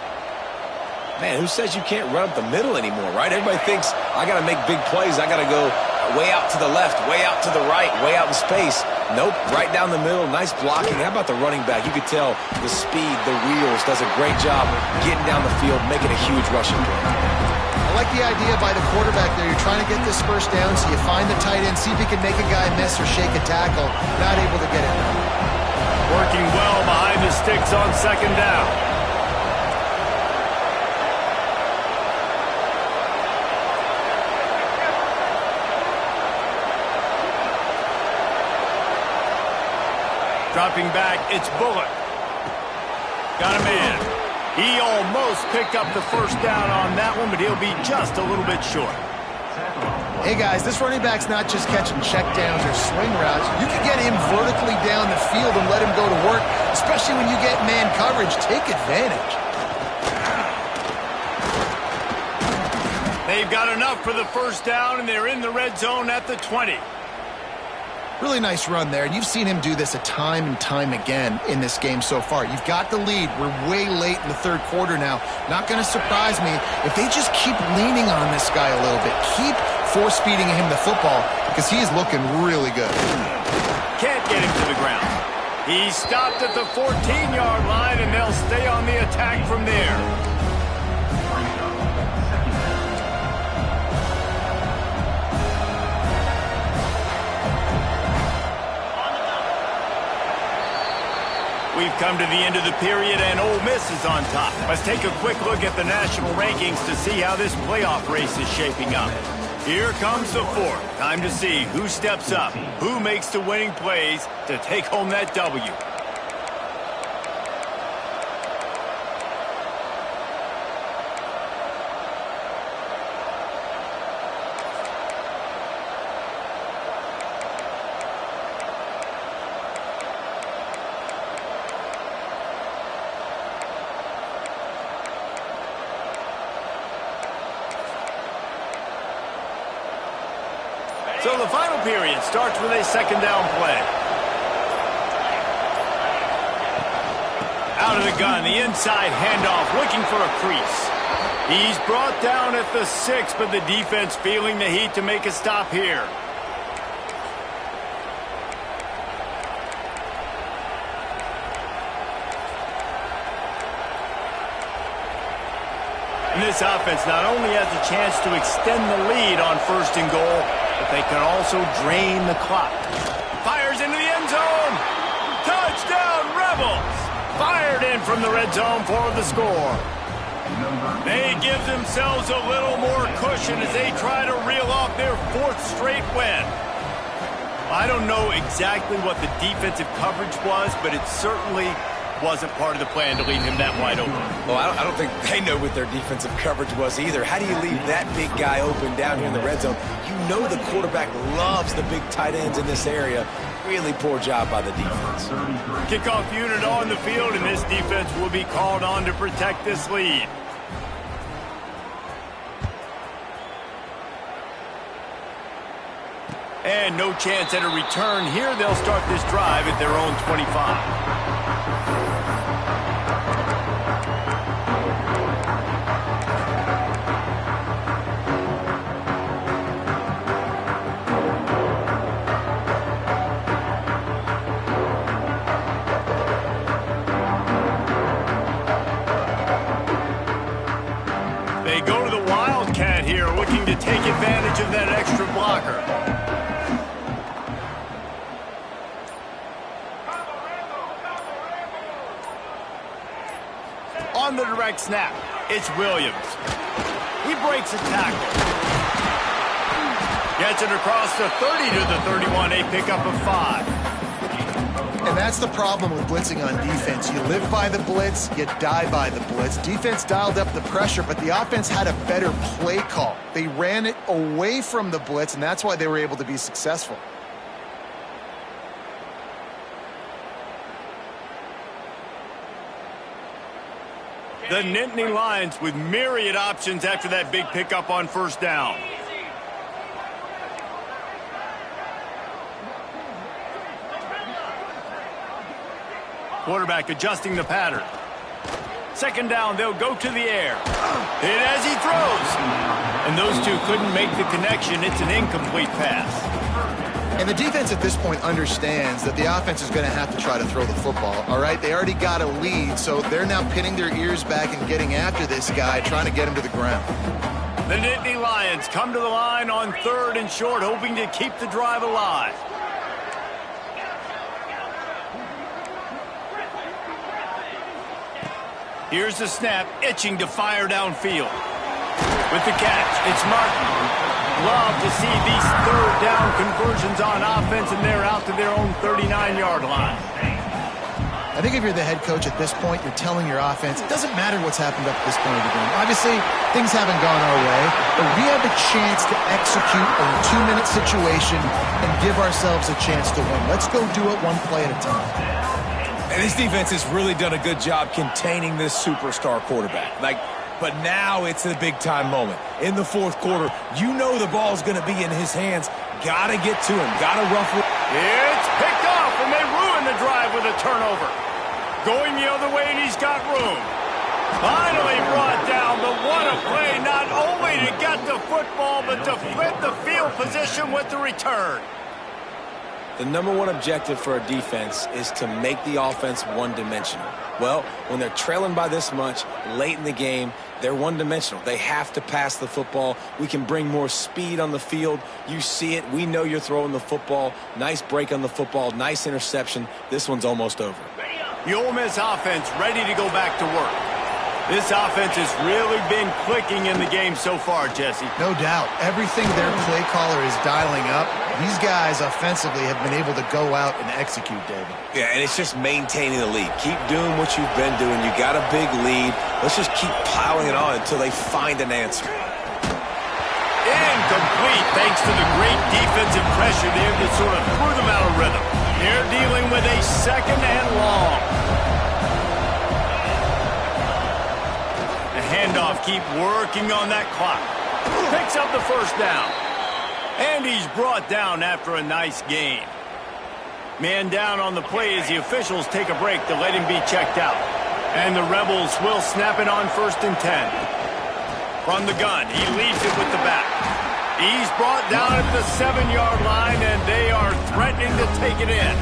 Man, who says you can't run up the middle anymore, right? Everybody thinks, I got to make big plays. I got to go way out to the left, way out to the right, way out in space. Nope, right down the middle. Nice blocking. How about the running back? You could tell the speed, the wheels, does a great job getting down the field, making a huge rushing play. I like the idea by the quarterback there. You're trying to get this first down, so you find the tight end, see if he can make a guy miss or shake a tackle. Not able to get it done. Working well behind the sticks on second down. Dropping back, it's Bullock. Got a man. He almost picked up the first down on that one, but he'll be just a little bit short. Hey, guys, this running back's not just catching checkdowns or swing routes. You can get him vertically down the field and let him go to work, especially when you get man coverage. Take advantage. They've got enough for the first down, and they're in the red zone at the 20. Really nice run there, and you've seen him do this a time and time again in this game so far. You've got the lead. We're way late in the third quarter now. Not going to surprise me if they just keep leaning on this guy a little bit. Keep force-feeding him the football because he is looking really good. Can't get him to the ground. He stopped at the 14-yard line, and they'll stay on the attack from there. We've come to the end of the period, and Ole Miss is on top. Let's take a quick look at the national rankings to see how this playoff race is shaping up. Here comes the fourth. Time to see who steps up, who makes the winning plays to take home that W. So the final period starts with a second down play. Out of the gun, the inside handoff, looking for a crease. He's brought down at the 6, but the defense feeling the heat to make a stop here. And this offense not only has a chance to extend the lead on first and goal, but they can also drain the clock. Fires into the end zone. Touchdown, Rebels. Fired in from the red zone for the score. They give themselves a little more cushion as they try to reel off their fourth straight win. I don't know exactly what the defensive coverage was, but it certainly wasn't part of the plan to leave him that wide open. Well, I don't think they know what their defensive coverage was either. How do you leave that big guy open down here in the red zone? You know the quarterback loves the big tight ends in this area. Really poor job by the defense. Kickoff unit on the field, and this defense will be called on to protect this lead. And no chance at a return here. They'll start this drive at their own 25. They go to the Wildcat here, looking to take advantage of that extra blocker. On the direct snap, it's Williams. He breaks a tackle. Gets it across the 30 to the 31, a pickup of 5. And that's the problem with blitzing on defense. You live by the blitz, you die by the blitz. Defense dialed up the pressure, but the offense had a better play call. They ran it away from the blitz, and that's why they were able to be successful. The Nittany Lions with myriad options after that big pickup on first down. Quarterback adjusting the pattern. second down, they'll go to the air. Hit as he throws. And those two couldn't make the connection. It's an incomplete pass. And the defense at this point understands that the offense is going to have to try to throw the football, all right? They already got a lead, so they're now pinning their ears back and getting after this guy, trying to get him to the ground. The Nittany Lions come to the line on 3rd and short, hoping to keep the drive alive. Here's the snap, itching to fire downfield. With the catch, it's Martin. Love to see these 3rd down conversions on offense, and they're out to their own 39-yard line. I think if you're the head coach at this point, you're telling your offense, it doesn't matter what's happened up to this point of the game. Obviously, things haven't gone our way, but we have a chance to execute a 2-minute situation and give ourselves a chance to win. Let's go do it one play at a time. And this defense has really done a good job containing this superstar quarterback. But now it's a big-time moment. In the 4th quarter, you know the ball's going to be in his hands. Got to get to him. Got to ruffle. It's picked off, and they ruin the drive with a turnover. Going the other way, and he's got room. Finally brought down, but what a play, not only to get the football, but to flip the field position with the return. The number one objective for a defense is to make the offense one-dimensional. Well, when they're trailing by this much late in the game, they're one-dimensional. They have to pass the football. We can bring more speed on the field. You see it. We know you're throwing the football. Nice break on the football. Nice interception. This one's almost over. The Ole Miss offense ready to go back to work. This offense has really been clicking in the game so far, Jesse. No doubt. Everything their play caller is dialing up, these guys offensively have been able to go out and execute, David. Yeah, and it's just maintaining the lead. Keep doing what you've been doing. You got a big lead. Let's just keep piling it on until they find an answer. Incomplete, thanks to the great defensive pressure there that sort of threw them out of rhythm. They're dealing with a 2nd and long. Handoff, keep working on that clock. Picks up the 1st down. And he's brought down after a nice gain. Man down on the play as the officials take a break to let him be checked out. And the Rebels will snap it on 1st and 10. From the gun, he leaves it with the back. He's brought down at the 7-yard line, and they are threatening to take it in.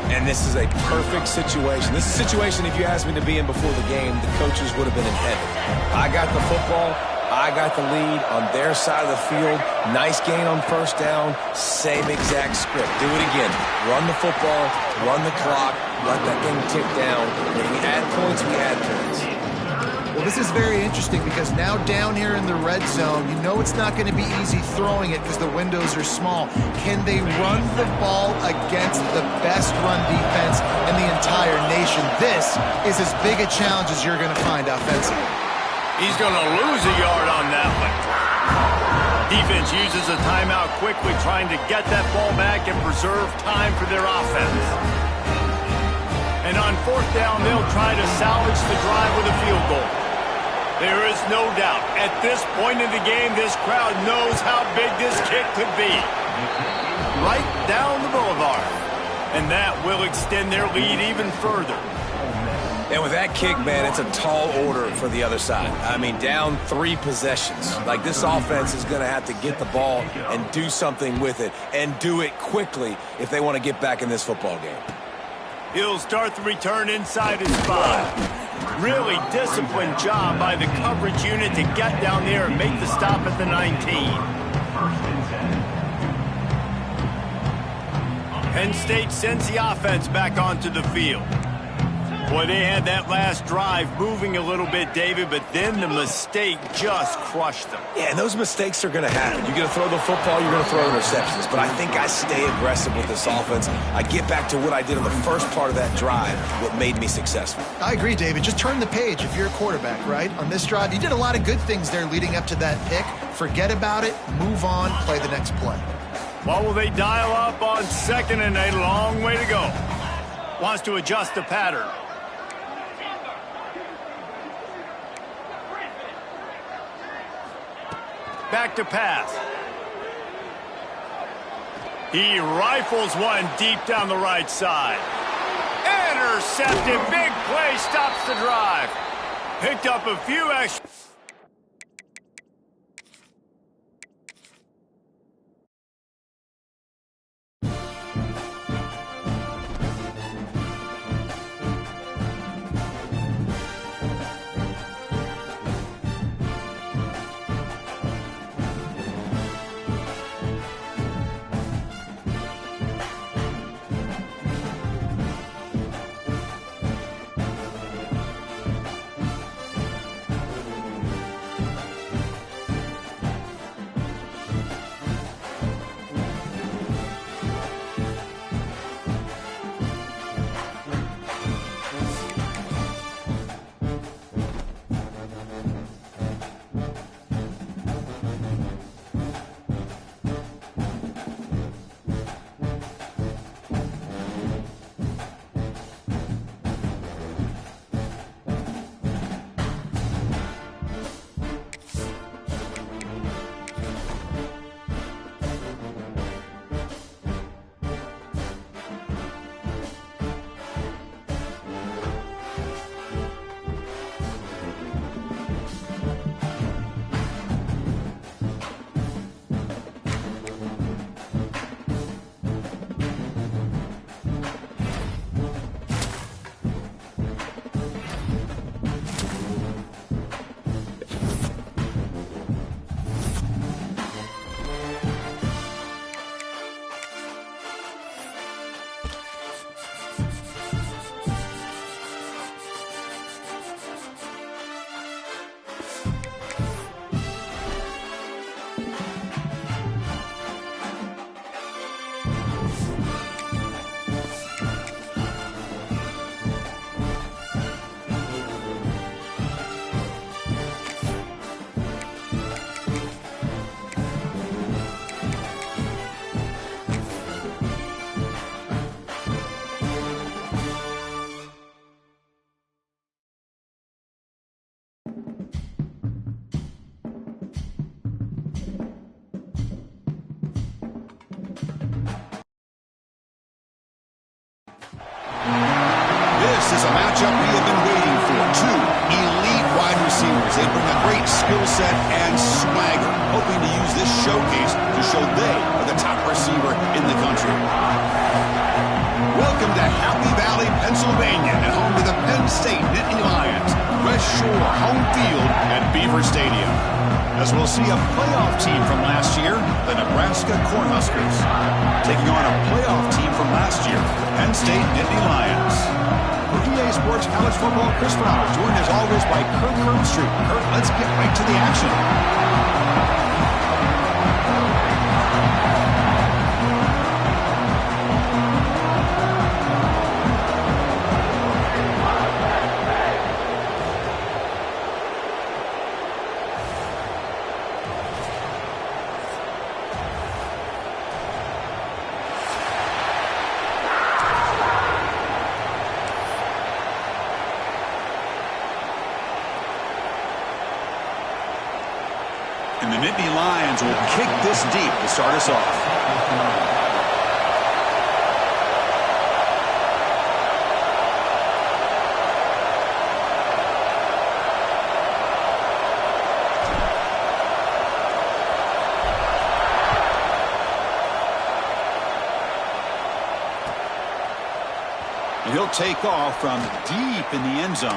And this is a perfect situation. This is a situation, if you asked me to be in before the game, the coaches would have been in heaven. I got the football. I got the lead on their side of the field. Nice gain on 1st down. Same exact script. Do it again. Run the football. Run the clock. Let that thing tick down. When we add points, we add points. Well, this is very interesting because now down here in the red zone, you know it's not going to be easy throwing it because the windows are small. Can they run the ball against the best run defense in the entire nation? This is as big a challenge as you're going to find offensively. He's going to lose a yard on that one. Defense uses a timeout quickly, trying to get that ball back and preserve time for their offense. And on 4th down, they'll try to salvage the drive with a field goal. There is no doubt, at this point in the game, this crowd knows how big this kick could be. Right down the boulevard. And that will extend their lead even further. And with that kick, man, it's a tall order for the other side. I mean, down 3 possessions. Like, this offense is going to have to get the ball and do something with it, and do it quickly if they want to get back in this football game. He'll start the return inside his 5. Really disciplined job by the coverage unit to get down there and make the stop at the 19. Penn State sends the offense back onto the field. Boy, they had that last drive moving a little bit, David, but then the mistake just crushed them. Yeah, and those mistakes are going to happen. You're going to throw the football, you're going to throw interceptions. But I think I stay aggressive with this offense. I get back to what I did in the first part of that drive, what made me successful. I agree, David. Just turn the page if you're a quarterback, right? On this drive, you did a lot of good things there leading up to that pick. Forget about it, move on, play the next play. What will they dial up on 2nd and a long way to go? Wants to adjust the pattern. Back to pass. He rifles one deep down the right side. intercepted. Big play stops the drive. Picked up a few extra. This is a matchup we have been waiting for. Two elite wide receivers. They bring a great skill set and swagger, hoping to use this showcase to show they are the top receiver in the country. Welcome to Happy Valley, Pennsylvania, and home to the Penn State Nittany Lions. West Shore home field at Beaver Stadium. As we'll see a playoff team from last year, the Nebraska Cornhuskers, taking on a playoff team from last year, the Penn State Nittany Lions. For EA Sports College Football, Chris Fowler, joined as always by Kurt Herbstreit. Kurt, let's get right to the action. And the Nittany Lions will kick this deep to start us off. And he'll take off from deep in the end zone.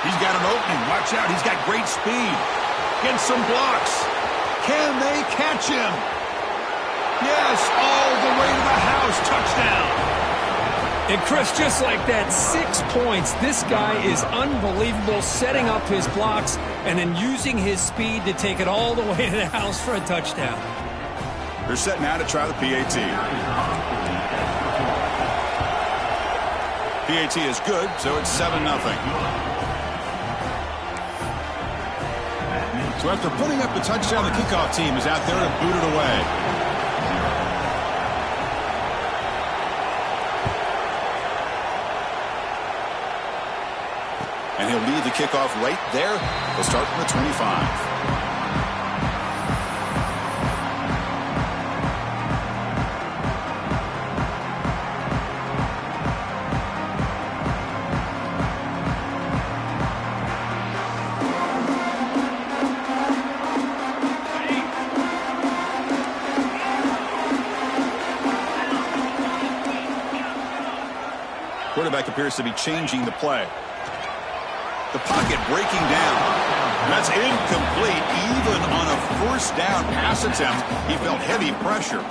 He's got an opening. Watch out. He's got great speed. Gets some blocks. Can they catch him? Yes, all the way to the house. Touchdown. And Chris, just like that, 6 points. This guy is unbelievable, setting up his blocks and then using his speed to take it all the way to the house for a touchdown. They're set now to try the PAT. PAT is good, so it's 7-0. So after putting up the touchdown, the kickoff team is out there to boot it away. And he'll lead the kickoff right there. They'll start from the 25. quarterback appears to be changing the play. The pocket breaking down. That's incomplete. Even on a first down pass attempt, he felt heavy pressure.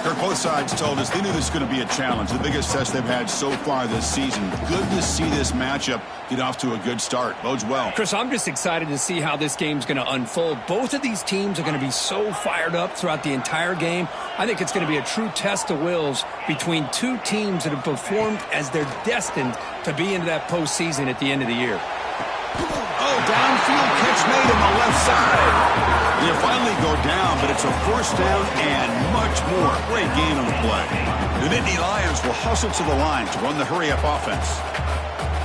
Kirk, both sides told us they knew this was going to be a challenge, the biggest test they've had so far this season. Good to see this matchup get off to a good start. Bodes well. Chris, I'm just excited to see how this game's going to unfold. Both of these teams are going to be so fired up throughout the entire game. I think it's going to be a true test of wills between two teams that have performed as they're destined to be into that postseason at the end of the year. Oh, downfield catch made on the left side. You finally go down, but it's a first down and much more. Great gain on the play. The Nittany Lions will hustle to the line to run the hurry-up offense.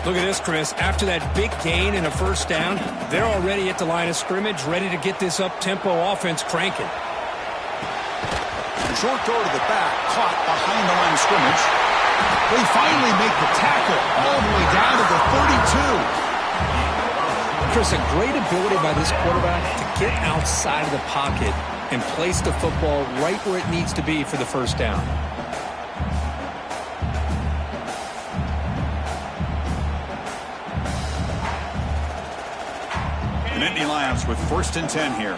Look at this, Chris. After that big gain and a first down, they're already at the line of scrimmage, ready to get this up-tempo offense cranking. Short throw to the back, caught behind the line of scrimmage. They finally make the tackle all the way down to the 32. Chris, a great ability by this quarterback to get outside of the pocket and place the football right where it needs to be for the first down. The Nittany Lions with 1st and 10 here.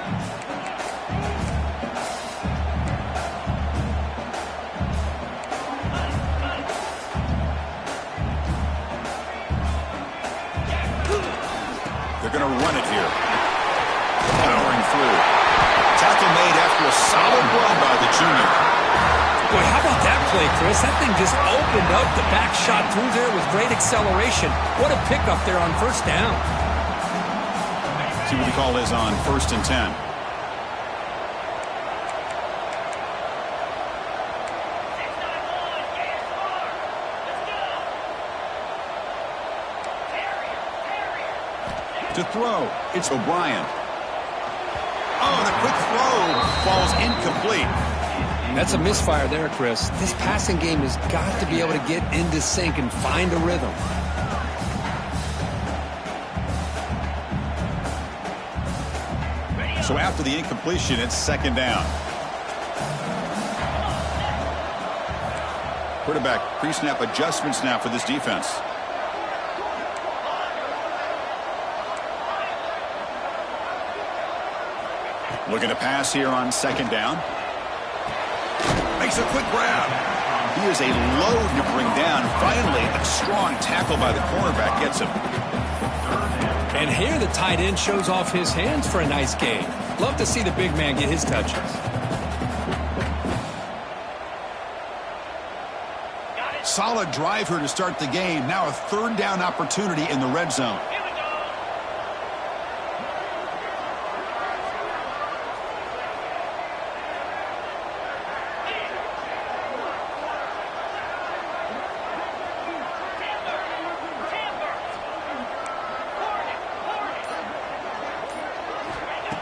They're going to run it here. Powering through. Tackle made after a solid run by the junior. Boy, how about that play, Chris? That thing just opened up. The back shot through there with great acceleration. What a pickup there on first down. See what the call is on 1st and 10. To throw, it's O'Brien. Oh, and a quick throw falls incomplete. That's a misfire there, Chris. This passing game has got to be able to get into sync and find a rhythm. So after the incompletion, it's 2nd down. Quarterback pre-snap adjustments now for this defense. Looking to pass here on 2nd down. Makes a quick grab. He is a load to bring down. Finally, a strong tackle by the cornerback gets him. And here the tight end shows off his hands for a nice gain. Love to see the big man get his touches. Solid drive here to start the game. Now a 3rd down opportunity in the red zone.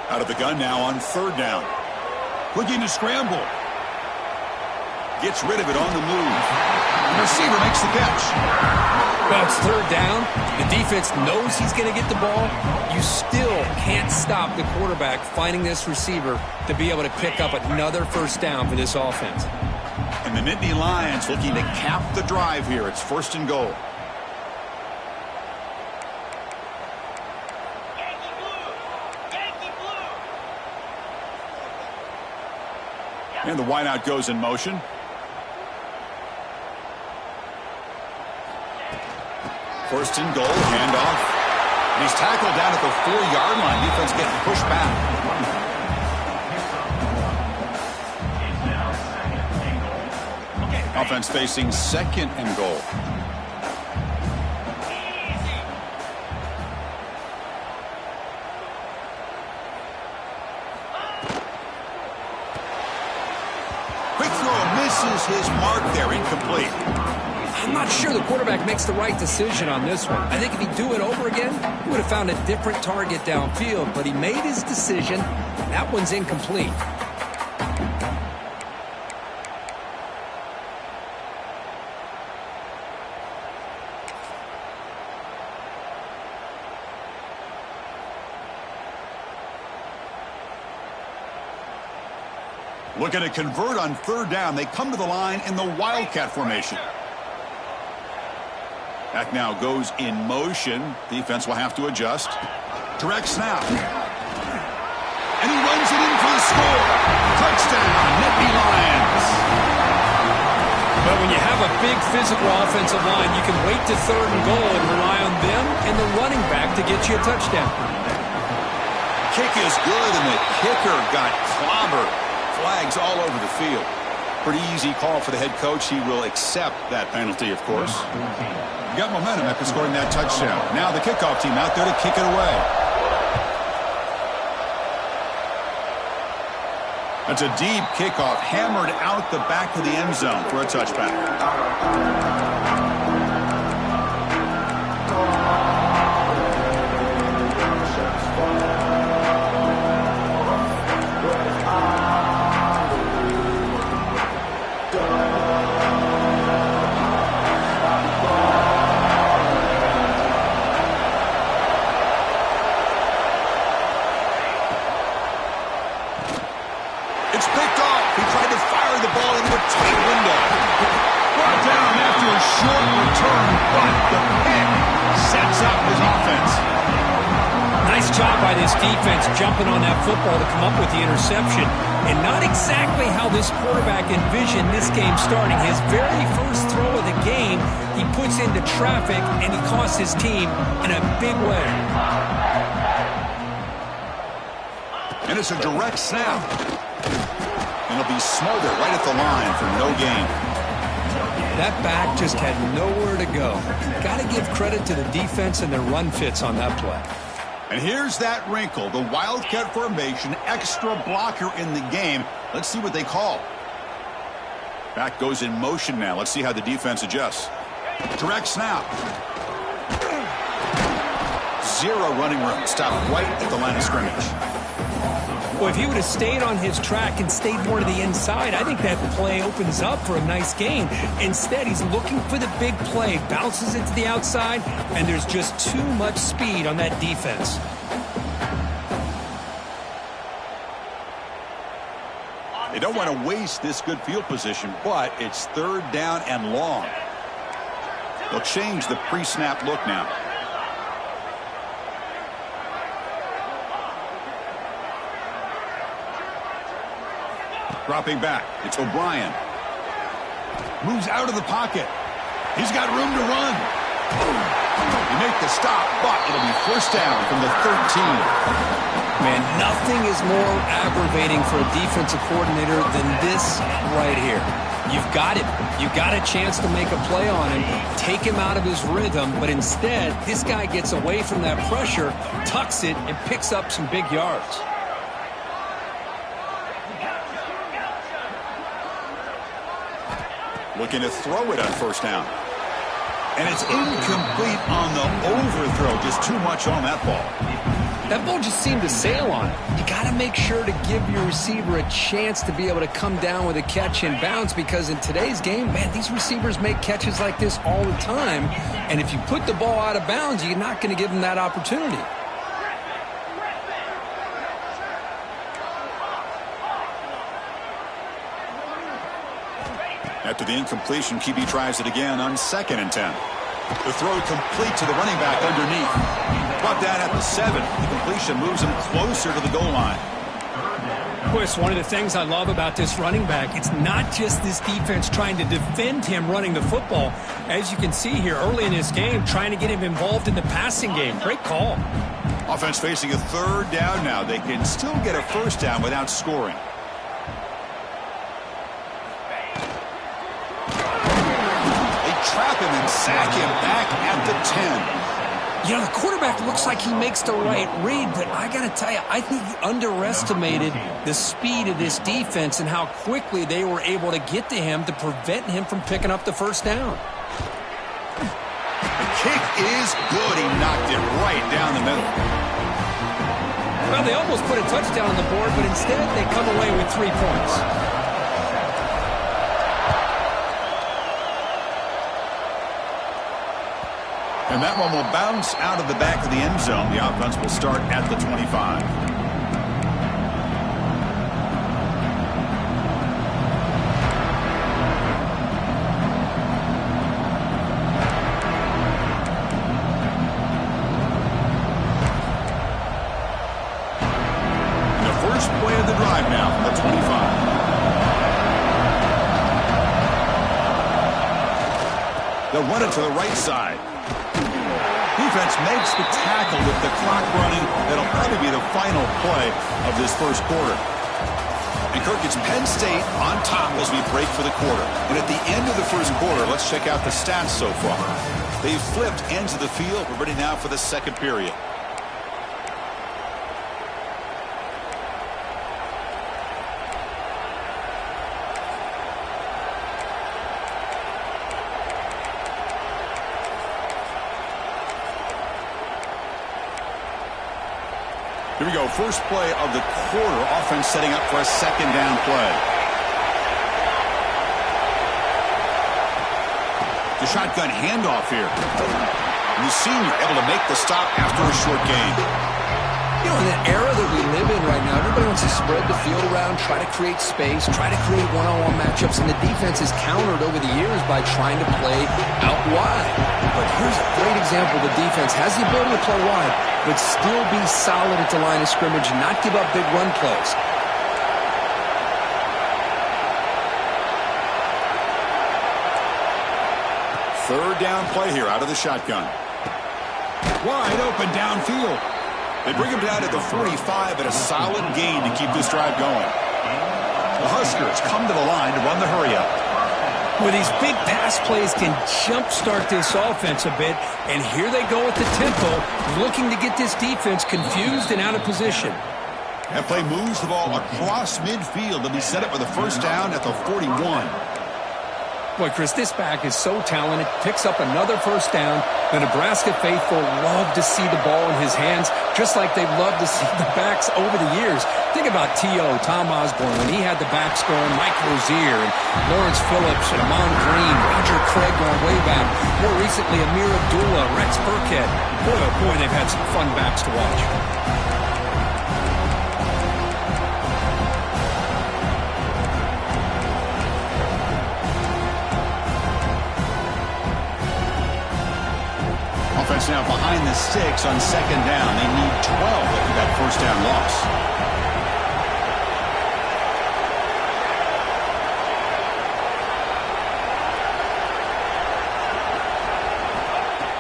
Out of the gun now on 3rd down. Looking to scramble. Gets rid of it on the move. The receiver makes the catch. Well, it's 3rd down. The defense knows he's going to get the ball. You still can't stop the quarterback finding this receiver to be able to pick up another first down for this offense. And the Nittany Lions looking to cap the drive here. It's 1st and goal. And the wideout goes in motion. First and goal, handoff. And he's tackled down at the 4-yard line. Defense getting pushed back. Offense facing 2nd and goal. Misses his mark there, incomplete. I'm not sure the quarterback makes the right decision on this one. I think if he'd do it over again, he would have found a different target downfield, but he made his decision. That one's incomplete. Looking to convert on 3rd down. They come to the line in the Wildcat formation. Back now goes in motion. Defense will have to adjust. Direct snap. And he runs it in for the score. Touchdown, Nittany Lions. But when you have a big physical offensive line, you can wait to 3rd and goal and rely on them and the running back to get you a touchdown. Kick is good, and the kicker got clobbered. Flags all over the field. Pretty easy call for the head coach. He will accept that penalty, of course. You got momentum after scoring that touchdown. Now the kickoff team out there to kick it away. That's a deep kickoff, hammered out the back of the end zone for a touchback. It's picked off. He tried to fire the ball into a tight window. Brought down after a short return, but the pick sets up his offense. Nice job by this defense jumping on that football to come up with the interception. And not exactly how this quarterback envisioned this game starting. His very first throw of the game, he puts into traffic, and he costs his team in a big way. And it's a direct snap. And it'll be smothered right at the line for no gain. That back just had nowhere to go. Got to give credit to the defense and their run fits on that play. And here's that wrinkle, the Wildcat formation, extra blocker in the game. Let's see what they call. Back goes in motion now. Let's see how the defense adjusts. Direct snap. Zero running room. Stopped right at the line of scrimmage. Well, if he would have stayed on his track and stayed more to the inside, I think that play opens up for a nice gain. Instead, he's looking for the big play, bounces it to the outside, and there's just too much speed on that defense. They don't want to waste this good field position, but it's 3rd down and long. They'll change the pre-snap look now. Dropping back, it's O'Brien. Moves out of the pocket. He's got room to run. He make the stop, but it'll be first down from the 13. Man, nothing is more aggravating for a defensive coordinator than this right here. You've got him. You've got a chance to make a play on him, take him out of his rhythm, but instead, this guy gets away from that pressure, tucks it, and picks up some big yards. Looking to throw it on first down. And it's incomplete on the overthrow. Just too much on that ball. That ball just seemed to sail on it. You got to make sure to give your receiver a chance to be able to come down with a catch and bounce, because in today's game, man, these receivers make catches like this all the time. And if you put the ball out of bounds, you're not going to give them that opportunity. After the incompletion, QB tries it again on 2nd and 10. The throw complete to the running back underneath. Brought down at the 7. The completion moves him closer to the goal line. Chris, one of the things I love about this running back, it's not just this defense trying to defend him running the football. As you can see here early in this game, trying to get him involved in the passing game. Great call. Offense facing a 3rd down now. They can still get a first down without scoring. Trap him and sack him back at the 10. You know, the quarterback looks like he makes the right read, but I got to tell you, I think he underestimated the speed of this defense and how quickly they were able to get to him to prevent him from picking up the first down. The kick is good. He knocked it right down the middle. Well, they almost put a touchdown on the board, but instead they come away with 3 points. And that one will bounce out of the back of the end zone. The offense will start at the 25. first play of the drive now from the 25. They'll run it to the right side. Defense makes the tackle with the clock running. That'll probably be the final play of this first quarter. And Kirk, it's Penn State on top as we break for the quarter. And at the end of the first quarter, let's check out the stats so far. They've flipped ends of the field. We're ready now for the second period. Here we go. First play of the quarter. Offense setting up for a second down play. The shotgun handoff here. And the senior able to make the stop after a short gain. You know, in the era that we live in right now, everybody wants to spread the field around, try to create space, try to create one-on-one matchups, and the defense has countered over the years by trying to play out wide. But here's a great example. The defense has the ability to play wide, but still be solid at the line of scrimmage, not give up big run plays. Third down play here out of the shotgun. Wide open downfield. They bring him down at the 45, but a solid gain to keep this drive going. The Huskers come to the line to run the hurry-up. Well, these big pass plays can jumpstart this offense a bit, and here they go at the tempo, looking to get this defense confused and out of position. That play moves the ball across midfield. They'll be set up with a first down at the 41. Boy, Chris, this back is so talented, picks up another first down. The Nebraska faithful love to see the ball in his hands, just like they've loved to see the backs over the years. Think about T.O., Tom Osborne, when he had the backs going, Mike Rozier, and Lawrence Phillips, and Amon Green, Roger Craig going way back. More recently, Amir Abdullah, Rex Burkhead. Boy, oh boy, they've had some fun backs to watch. Offense now behind the sticks on second down. They need 12 after that first down loss.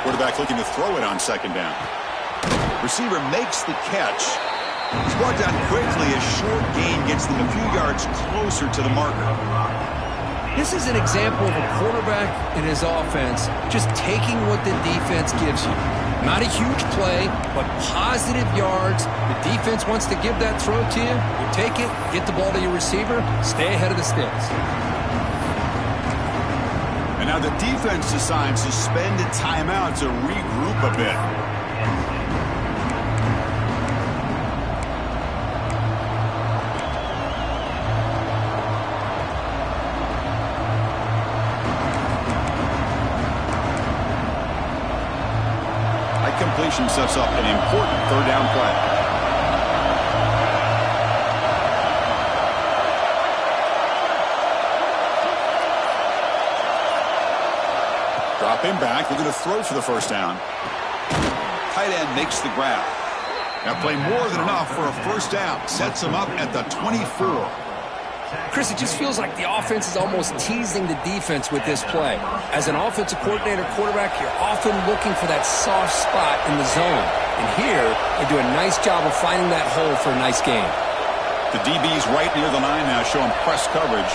Quarterback looking to throw it on second down. Receiver makes the catch. He's brought down quickly. A short gain gets them a few yards closer to the marker. This is an example of a quarterback and his offense just taking what the defense gives you. Not a huge play, but positive yards. The defense wants to give that throw to you. You take it, get the ball to your receiver, stay ahead of the sticks. And now the defense decides to spend a timeout to regroup a bit. Completion sets up an important third down play. Drop him back. They're going to throw for the first down. Tight end makes the grab. That play more than enough for a first down. Sets him up at the 24. Chris, it just feels like the offense is almost teasing the defense with this play. As an offensive coordinator quarterback, you're often looking for that soft spot in the zone. And here, they do a nice job of finding that hole for a nice gain. The DB's right near the line now, showing press coverage.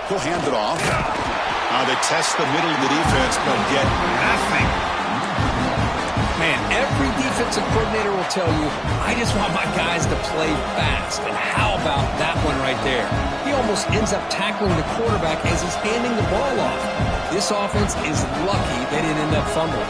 He'll hand it off. They test the middle of the defense, but get nothing. Man, every defensive coordinator will tell you, I just want my guys to play fast. And how about that one right there? He almost ends up tackling the quarterback as he's handing the ball off. This offense is lucky they didn't end up fumbling.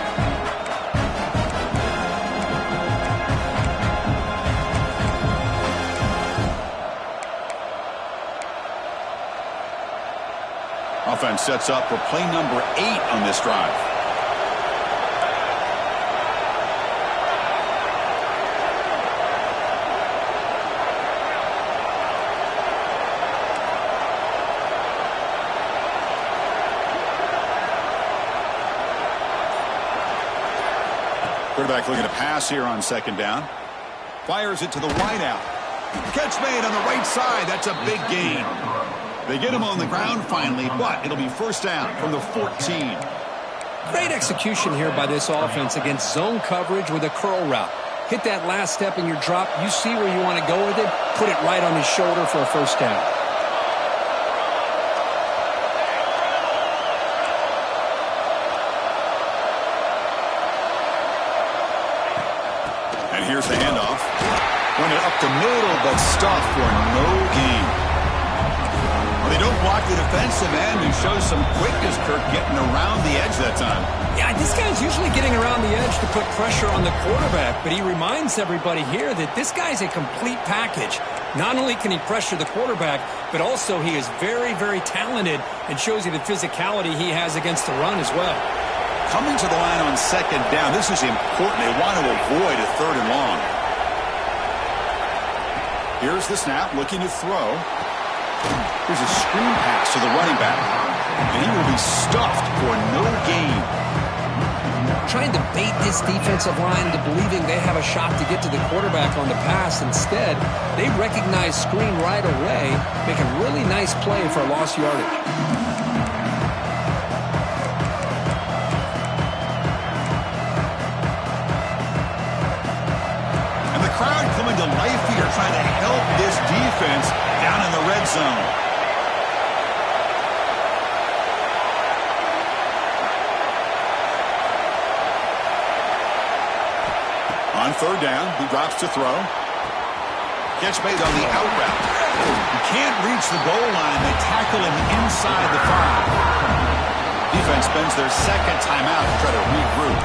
Offense sets up for play number 8 on this drive. Quarterback looking to pass here on second down. Fires it to the wide out. Catch made on the right side. That's a big gain. They get him on the ground finally, but it'll be first down from the 14. Great execution here by this offense against zone coverage with a curl route. Hit that last step in your drop. You see where you want to go with it. Put it right on his shoulder for a first down. And here's the handoff. Went it up the middle, but stuffed for no gain. Well, they don't block the defensive end, who shows some quickness, Kirk, getting around the edge that time. Yeah, this guy's usually getting around the edge to put pressure on the quarterback, but he reminds everybody here that this guy's a complete package. Not only can he pressure the quarterback, but also he is very, very talented and shows you the physicality he has against the run as well. Coming to the line on second down, this is important. They want to avoid a third and long. Here's the snap, looking to throw. Here's a screen pass to the running back. And he will be stuffed for no gain. Trying to bait this defensive line into believing they have a shot to get to the quarterback on the pass. Instead, they recognize screen right away, make a really nice play for lost yardage. Coming to life here, trying to help this defense down in the red zone. On third down, he drops to throw. Catch made on the out route. He can't reach the goal line. They tackle him inside the 5. Defense spends their second timeout to try to regroup.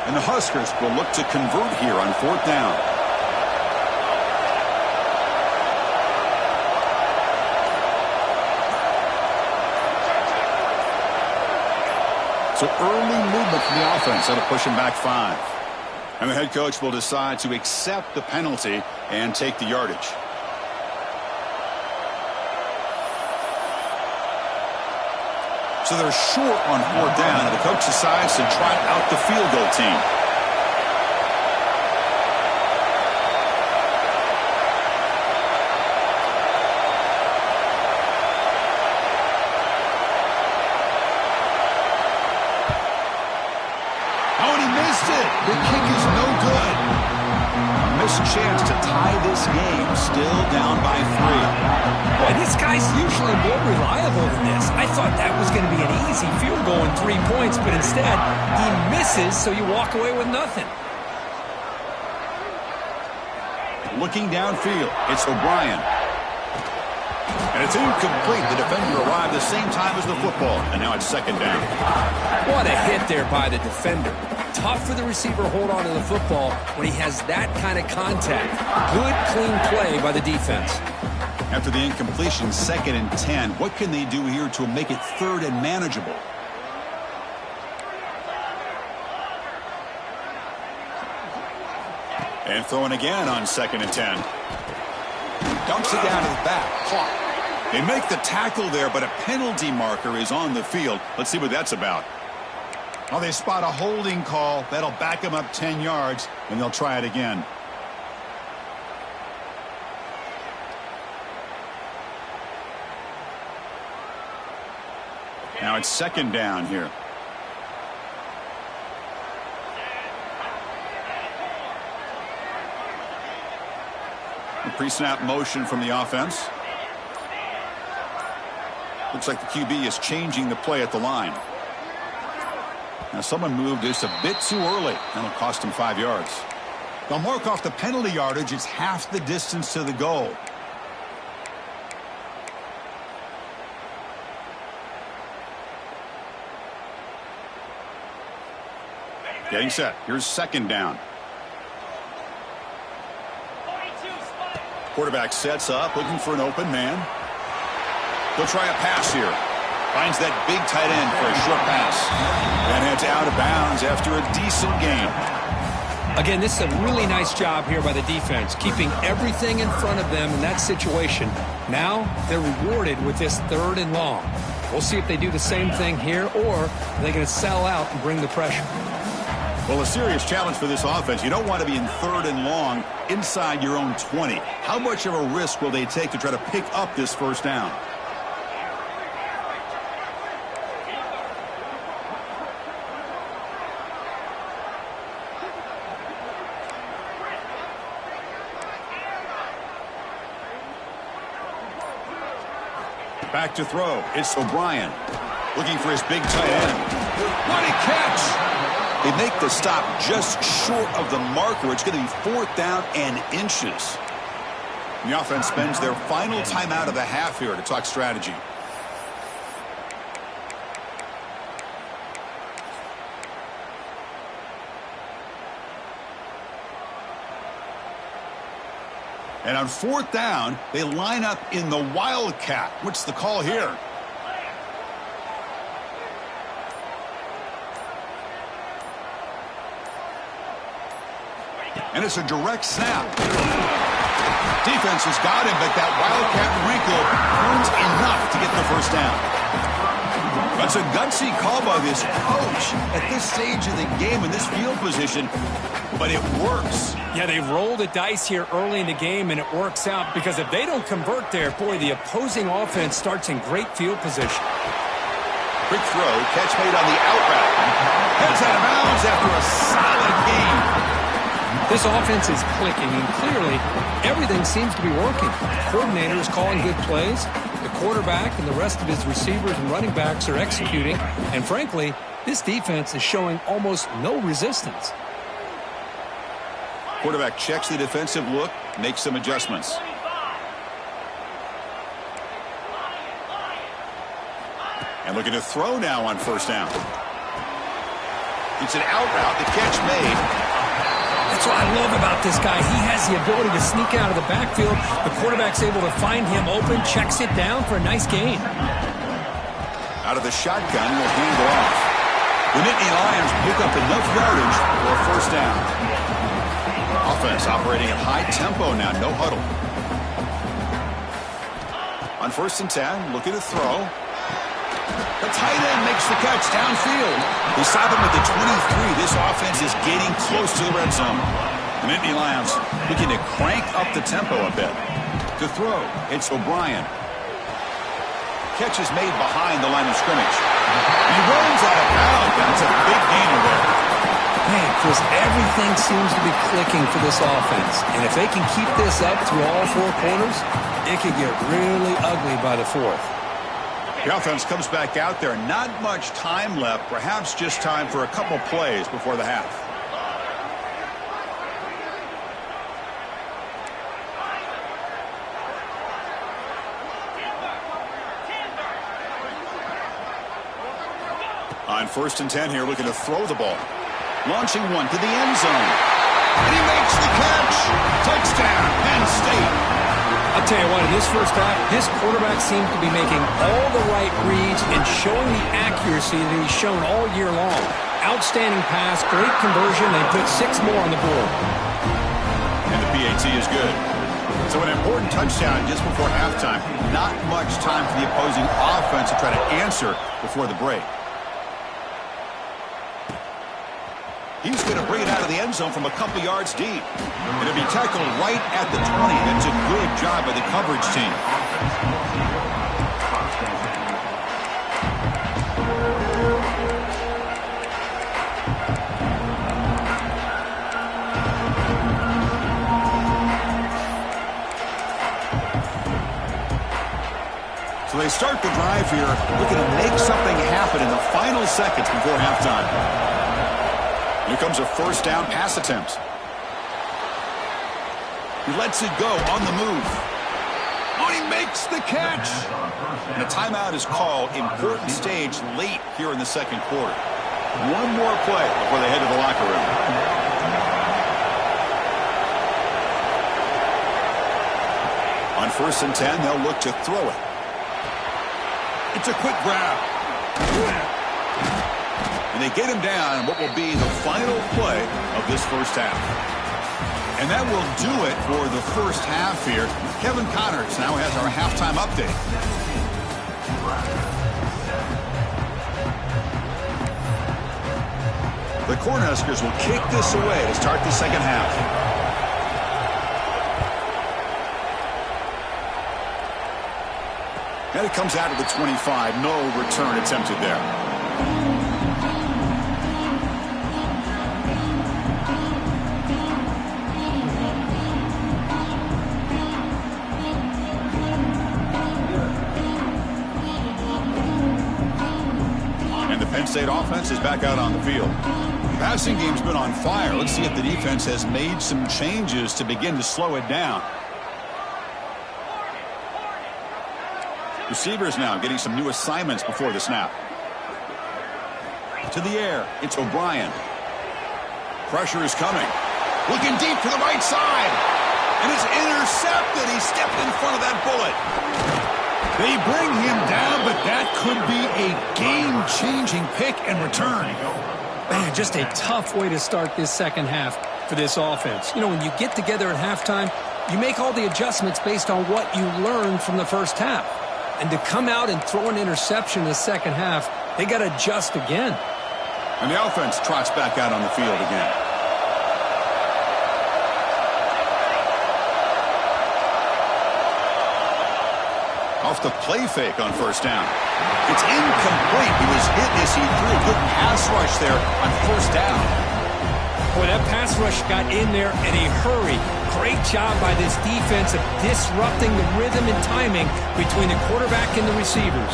And the Huskers will look to convert here on fourth down. So early movement from the offense. That'll push him back 5. And the head coach will decide to accept the penalty and take the yardage. So they're short on fourth down, and the coach decides to trot out the field goal team. Oh, and he missed it. The kick is no good. A missed chance to tie this game, still down by 3. Boy, this guy's usually more reliable than this. I thought that was going to be an easy field goal and 3 points, but instead, he misses, so you walk away with nothing. Looking downfield, it's O'Brien. And it's incomplete. The defender arrived the same time as the football, and now it's second down. What a hit there by the defender. Tough for the receiver to hold on to the football when he has that kind of contact. Good, clean play by the defense. After the incompletion, 2nd and 10. What can they do here to make it third and manageable? And throwing again on 2nd and 10. Dumps it down to the back. Caught. They make the tackle there, but a penalty marker is on the field. Let's see what that's about. Well, they spot a holding call. That'll back them up 10 yards, and they'll try it again. Now it's second down here. The pre-snap motion from the offense. Looks like the QB is changing the play at the line. Now someone moved this a bit too early. That'll cost him 5 yards. They'll mark off the penalty yardage. It's half the distance to the goal. Getting set. Here's second down. Quarterback sets up, looking for an open man. He'll try a pass here. Finds that big tight end for a short pass. And heads out of bounds after a decent gain. Again, this is a really nice job here by the defense, keeping everything in front of them in that situation. Now they're rewarded with this 3rd and long. We'll see if they do the same thing here, or are they going to sell out and bring the pressure. Well, a serious challenge for this offense. You don't want to be in 3rd and long inside your own 20. How much of a risk will they take to try to pick up this first down? Back to throw. It's O'Brien looking for his big tight end. What a catch! They make the stop just short of the marker. It's going to be 4th down and inches. The offense spends their final timeout of the half here to talk strategy. And on 4th down, they line up in the Wildcat. What's the call here? And it's a direct snap. Defense has got him, but that Wildcat wrinkle earns enough to get the first down. That's a gutsy call by this coach at this stage of the game in this field position, but it works. Yeah, they roll the dice here early in the game, and it works out because if they don't convert there, boy, the opposing offense starts in great field position. Quick throw, catch made on the out route. Heads out of bounds after a solid game. This offense is clicking, and clearly everything seems to be working. The coordinator is calling good plays. The quarterback and the rest of his receivers and running backs are executing. And frankly, this defense is showing almost no resistance. Quarterback checks the defensive look, makes some adjustments. And looking to throw now on 1st down. It's an out route, the catch made. That's what I love about this guy. He has the ability to sneak out of the backfield. The quarterback's able to find him open, checks it down for a nice gain. Out of the shotgun, will hand it off. The Nittany Lions pick up enough yardage for a 1st down. Offense operating at high tempo now, no huddle. On 1st and 10, looking to throw. The tight end makes the catch downfield. They stop him at the 23. This offense is getting close to the red zone. The Nittany Lions looking to crank up the tempo a bit. To throw, it's O'Brien. Catch is made behind the line of scrimmage. He runs out of bounds. That's a big gainer there. Man, Chris, everything seems to be clicking for this offense. And if they can keep this up through all 4 quarters, it could get really ugly by the 4th. The offense comes back out there. Not much time left. Perhaps just time for a couple plays before the half. On 1st and 10 here, looking to throw the ball. Launching one to the end zone. And he makes the catch. Touchdown, Penn State. I'll tell you what, in this first half, this quarterback seems to be making all the right reads and showing the accuracy that he's shown all year long. Outstanding pass, great conversion. They put 6 more on the board. And the PAT is good. So an important touchdown just before halftime. Not much time for the opposing offense to try to answer before the break. He's going to bring it out of the end zone from a couple yards deep. It'll be tackled right at the 20. That's a good job by the coverage team. So they start the drive here, looking to make something happen in the final seconds before halftime. Here comes a 1st down pass attempt. He lets it go on the move. Oh, he makes the catch. And a timeout is called. Important stage late here in the 2nd quarter. One more play before they head to the locker room. On 1st and 10, they'll look to throw it. It's a quick grab. And they get him down in what will be the final play of this first half. And that will do it for the first half here. Kevin Connors now has our halftime update. The Cornhuskers will kick this away to start the second half. And it comes out of the 25. No return attempted there. And the Penn State offense is back out on the field. Passing game's been on fire. Let's see if the defense has made some changes to begin to slow it down. Receivers now getting some new assignments before the snap. To the air, it's O'Brien. Pressure is coming. Looking deep to the right side. And it's intercepted. He stepped in front of that bullet. They bring him down, but that could be a game-changing pick and return. Man, just a tough way to start this second half for this offense. You know, when you get together at halftime, you make all the adjustments based on what you learned from the first half. And to come out and throw an interception in the second half, they got to adjust again. And the offense trots back out on the field again. Off the play fake on first down. It's incomplete. He was hit as he threw a good pass rush there on first down. Boy, that pass rush got in there in a hurry. Great job by this defense of disrupting the rhythm and timing between the quarterback and the receivers.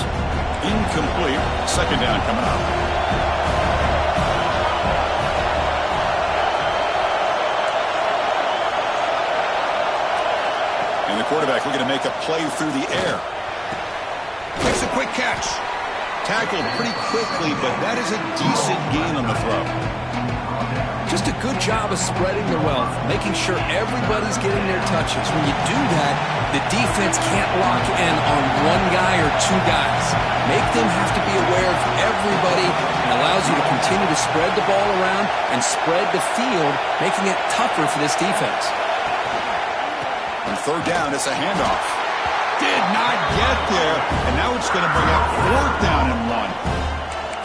Incomplete. Second down coming up. And the quarterback looking to make a play through the air. Makes a quick catch. Tackled pretty quickly, but that is a decent gain on the throw. Just a good job of spreading the wealth, making sure everybody's getting their touches. When you do that, the defense can't lock in on one guy or two guys. Make them have to be aware of everybody, and allows you to continue to spread the ball around and spread the field, making it tougher for this defense. On third down, it's a handoff. Did not get there, and now it's going to bring up fourth down and 1.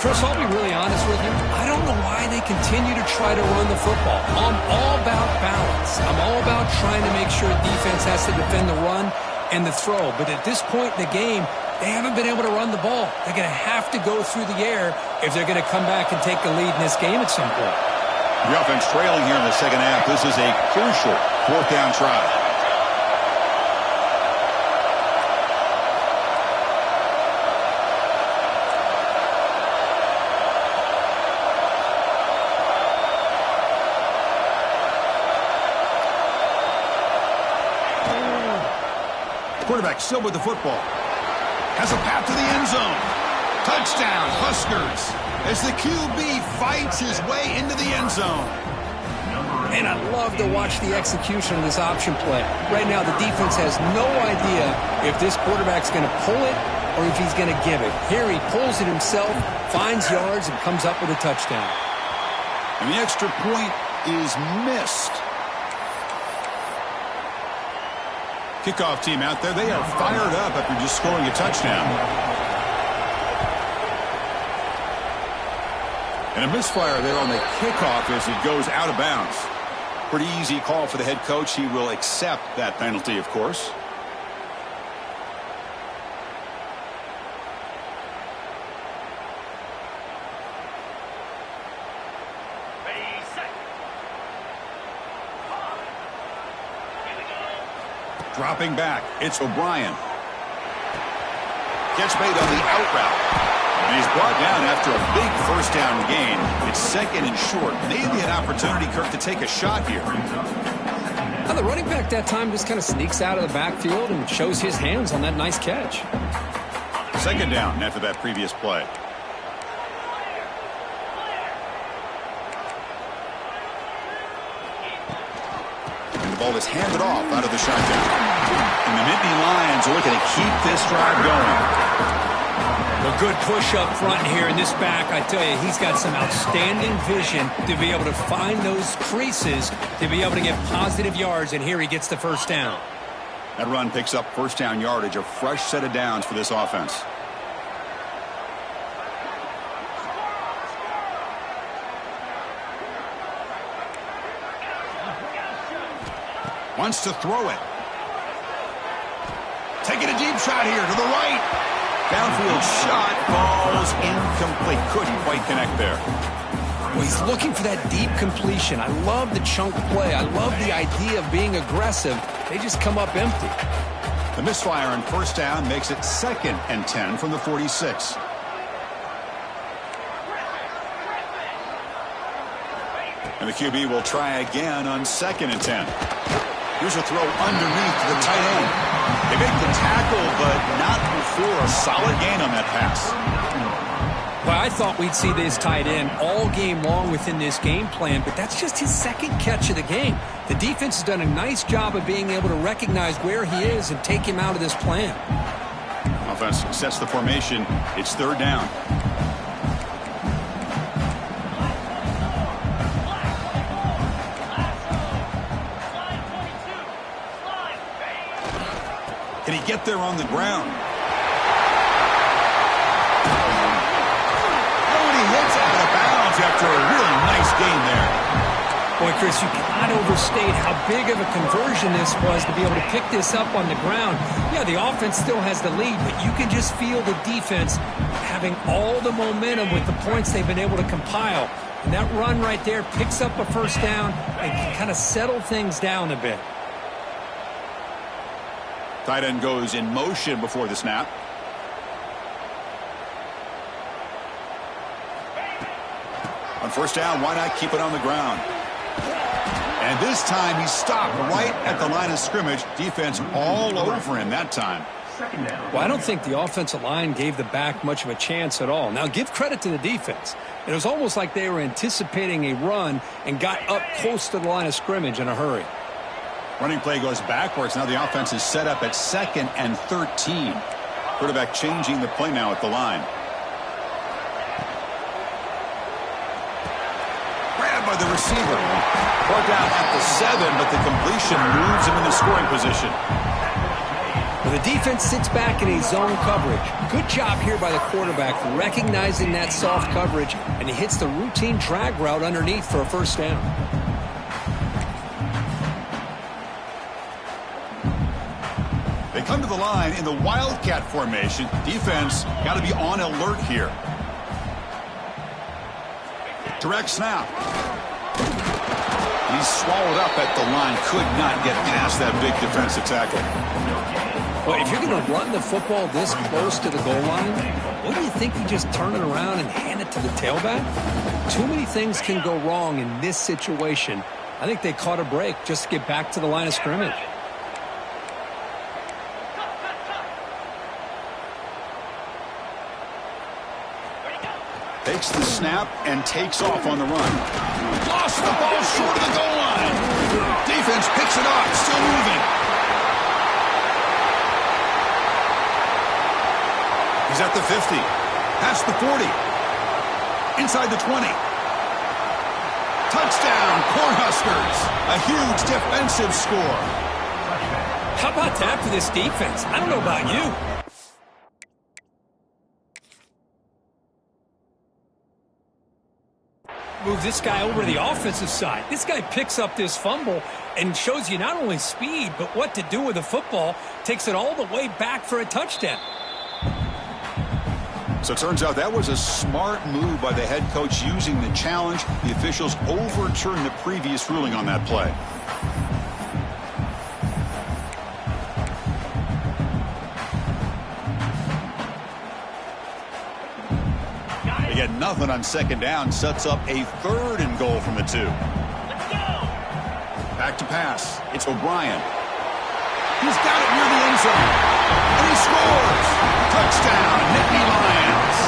Chris, I'll be really honest with you. I don't know why they continue to try to run the football. I'm all about balance. I'm all about trying to make sure defense has to defend the run and the throw. But at this point in the game, they haven't been able to run the ball. They're going to have to go through the air if they're going to come back and take the lead in this game at some point. The offense trailing here in the second half. This is a crucial fourth down try. Quarterback still with the football. Has a path to the end zone. Touchdown, Huskers, as the QB fights his way into the end zone. And I love to watch the execution of this option play. Right now, the defense has no idea if this quarterback's going to pull it or if he's going to give it. Here he pulls it himself, finds yards, and comes up with a touchdown. And the extra point is missed. Kickoff team out there, they are fired up after just scoring a touchdown. And a misfire there on the kickoff as it goes out of bounds. Pretty easy call for the head coach. He will accept that penalty, of course. Dropping back, it's O'Brien. Catch made on the out route. And he's brought down after a big first down gain. It's second and short. Maybe an opportunity, Kirk, to take a shot here. Now the running back that time just kind of sneaks out of the backfield and shows his hands on that nice catch. Second down after that previous play. The ball is handed off out of the shotgun. And the Nittany Lions are looking to keep this drive going. Well, good push up front here in this back. I tell you, he's got some outstanding vision to be able to find those creases, to be able to get positive yards, and here he gets the first down. That run picks up first down yardage, a fresh set of downs for this offense. Wants to throw it. Taking a deep shot here to the right. Downfield shot falls incomplete. Couldn't quite connect there. Well, he's looking for that deep completion. I love the chunk play. I love the idea of being aggressive. They just come up empty. The misfire on first down makes it 2nd and 10 from the 46. And the QB will try again on 2nd and 10. Here's a throw underneath to the tight end. They make the tackle, but not before a solid gain on that pass. Well, I thought we'd see this tight end all game long within this game plan, but that's just his 2nd catch of the game. The defense has done a nice job of being able to recognize where he is and take him out of this plan. Offense sets the formation. It's 3rd down. Can he get there on the ground? Oh, and he hits out of bounds after a really nice gain there. Boy, Chris, you cannot overstate how big of a conversion this was to be able to pick this up on the ground. Yeah, the offense still has the lead, but you can just feel the defense having all the momentum with the points they've been able to compile. And that run right there picks up a first down and can kind of settle things down a bit. Tight end goes in motion before the snap. On first down, why not keep it on the ground? And this time he stopped right at the line of scrimmage. Defense all over him that time. Well, I don't think the offensive line gave the back much of a chance at all. Now, give credit to the defense. It was almost like they were anticipating a run and got up close to the line of scrimmage in a hurry. Running play goes backwards. Now the offense is set up at 2nd and 13. Quarterback changing the play now at the line. Grabbed by the receiver. Brought down at the 7, but the completion moves him into scoring position. Well, the defense sits back in a zone coverage. Good job here by the quarterback recognizing that soft coverage, and he hits the routine drag route underneath for a first down. They come to the line in the Wildcat formation. Defense got to be on alert here. Direct snap. He's swallowed up at the line. Could not get past that big defensive tackle. Well, if you're going to run the football this close to the goal line, what do you think you just turn it around and hand it to the tailback? Too many things can go wrong in this situation. I think they caught a break just to get back to the line of scrimmage. Takes the snap and takes off on the run. Lost the ball short of the goal line. Defense picks it up, still moving. He's at the 50. Past the 40. Inside the 20. Touchdown, Cornhuskers. A huge defensive score. How about that for this defense? I don't know about you. Move this guy over to the offensive side. This guy picks up this fumble and shows you not only speed, but what to do with the football. Takes it all the way back for a touchdown. So it turns out that was a smart move by the head coach using the challenge. The officials overturned the previous ruling on that play. They get nothing on second down. Sets up a 3rd and goal from the 2. Let's go. Back to pass. It's O'Brien. He's got it near the end zone. And he scores. Touchdown, Nittany Lions.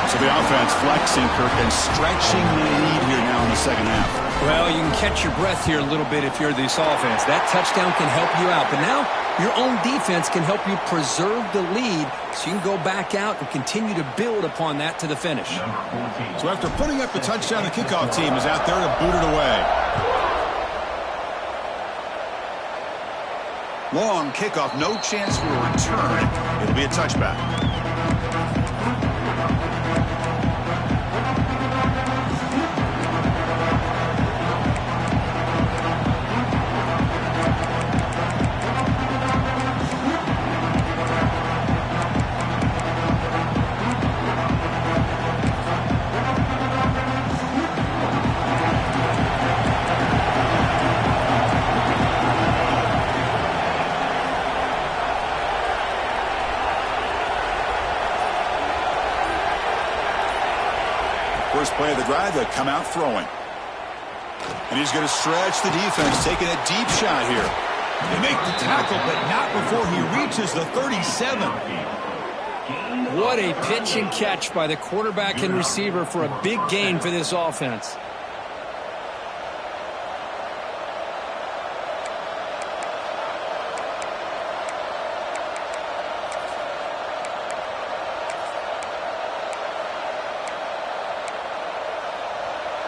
So the offense flexing, Kirk, and stretching the lead here now in the the second half. Well, you can catch your breath here a little bit if you're this offense. That touchdown can help you out. But now your own defense can help you preserve the lead so you can go back out and continue to build upon that to the finish. So after putting up the touchdown, the kickoff team is out there to boot it away. Long kickoff, no chance for a return. It'll be a touchback. First play of the drive, they'll come out throwing. And he's going to stretch the defense, taking a deep shot here. They make the tackle, but not before he reaches the 37. What a pitch and catch by the quarterback and receiver for a big gain for this offense.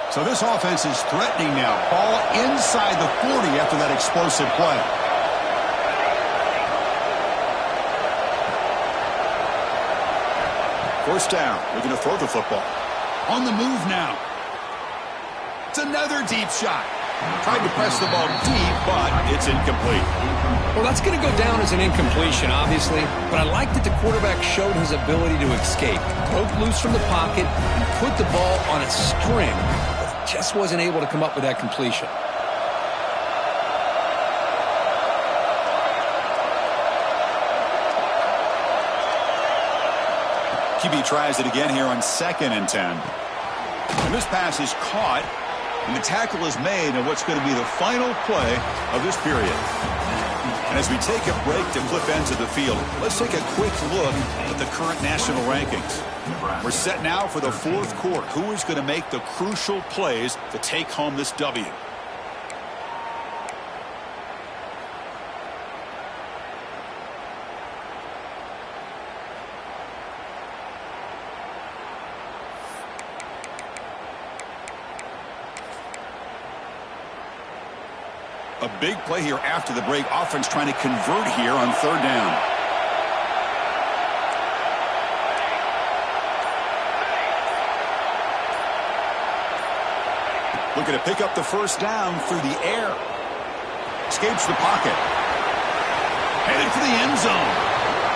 So this offense is threatening now. Ball inside the 40 after that explosive play. First down. They're going to throw the football. On the move now. It's another deep shot. Tried to press the ball deep, but it's incomplete. Well, that's going to go down as an incompletion, obviously, but I like that the quarterback showed his ability to escape, broke loose from the pocket, and put the ball on a string. Just wasn't able to come up with that completion. QB tries it again here on 2nd and 10. And this pass is caught, and the tackle is made on what's going to be the final play of this period. And as we take a break to flip ends of the field, let's take a quick look at the current national rankings. We're set now for the 4th quarter. Who is going to make the crucial plays to take home this W? A big play here after the break. Offense trying to convert here on 3rd down. Looking to pick up the first down through the air. Escapes the pocket. Headed for the end zone.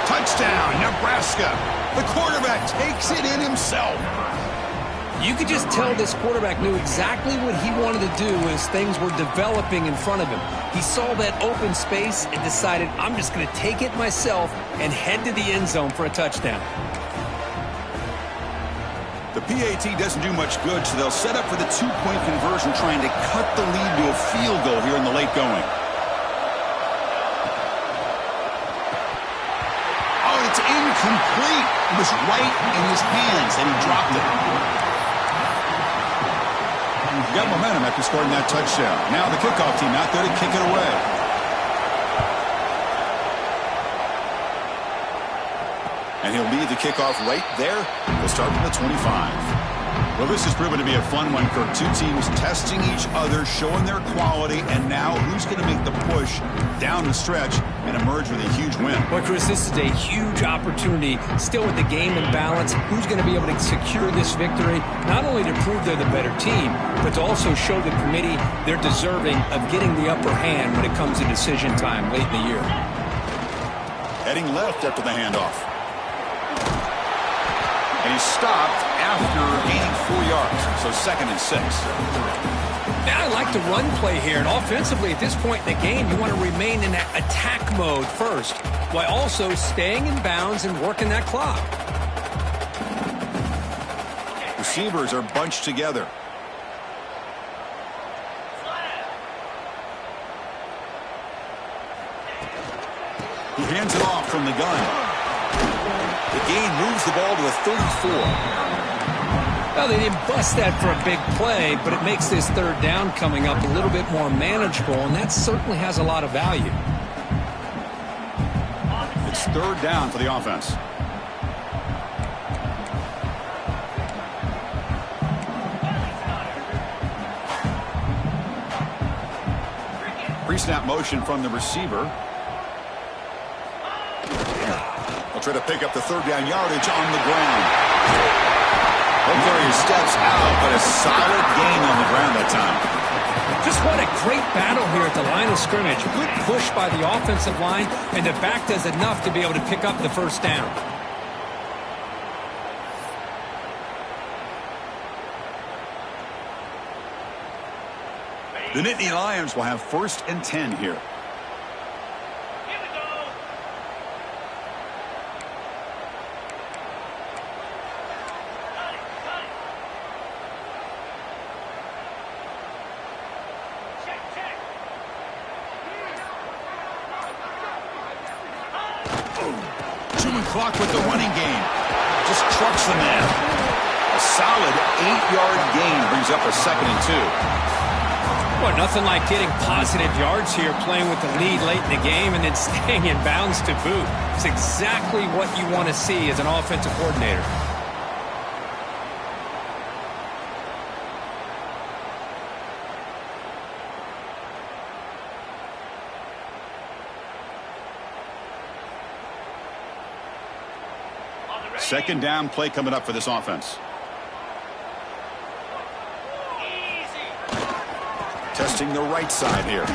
Touchdown, Nebraska. The quarterback takes it in himself. You could just tell this quarterback knew exactly what he wanted to do as things were developing in front of him. He saw that open space and decided, I'm just going to take it myself and head to the end zone for a touchdown. The PAT doesn't do much good, so they'll set up for the 2-point conversion, trying to cut the lead to a field goal here in the late going. Oh, it's incomplete. It was right in his hands, and he dropped it. Got momentum after scoring that touchdown. Now the kickoff team out there to kick it away. And he'll lead the kickoff right there. We'll start from the 25. Well, this has proven to be a fun one, Kirk. Two teams testing each other, showing their quality, and now who's going to make the push down the stretch and emerge with a huge win? Well, Chris, this is a huge opportunity. Still with the game in balance, who's going to be able to secure this victory, not only to prove they're the better team, but to also show the committee they're deserving of getting the upper hand when it comes to decision time late in the year. Heading left after the handoff. And he's stopped after gaining 4 yards, so 2nd and 6. Now I like the run play here, and offensively at this point in the game, you want to remain in that attack mode first, while also staying in bounds and working that clock. Receivers are bunched together. He hands it off from the gun. The gain moves the ball to the 34. Well, they didn't bust that for a big play, but it makes this third down coming up a little bit more manageable, and that certainly has a lot of value. It's third down for the offense. Pre-snap motion from the receiver. They'll try to pick up the third down yardage on the ground. Hopefully he steps out, but a solid gain on the ground that time. Just what a great battle here at the line of scrimmage. Good push by the offensive line, and the back does enough to be able to pick up the first down. The Nittany Lions will have 1st and 10 here. Chewing clock with the running game. Just trucks the man. A solid 8-yard gain brings up a 2nd and 2. Well, nothing like getting positive yards here, playing with the lead late in the game and then staying in bounds to boot. It's exactly what you want to see as an offensive coordinator. Second down play coming up for this offense. Testing the right side here.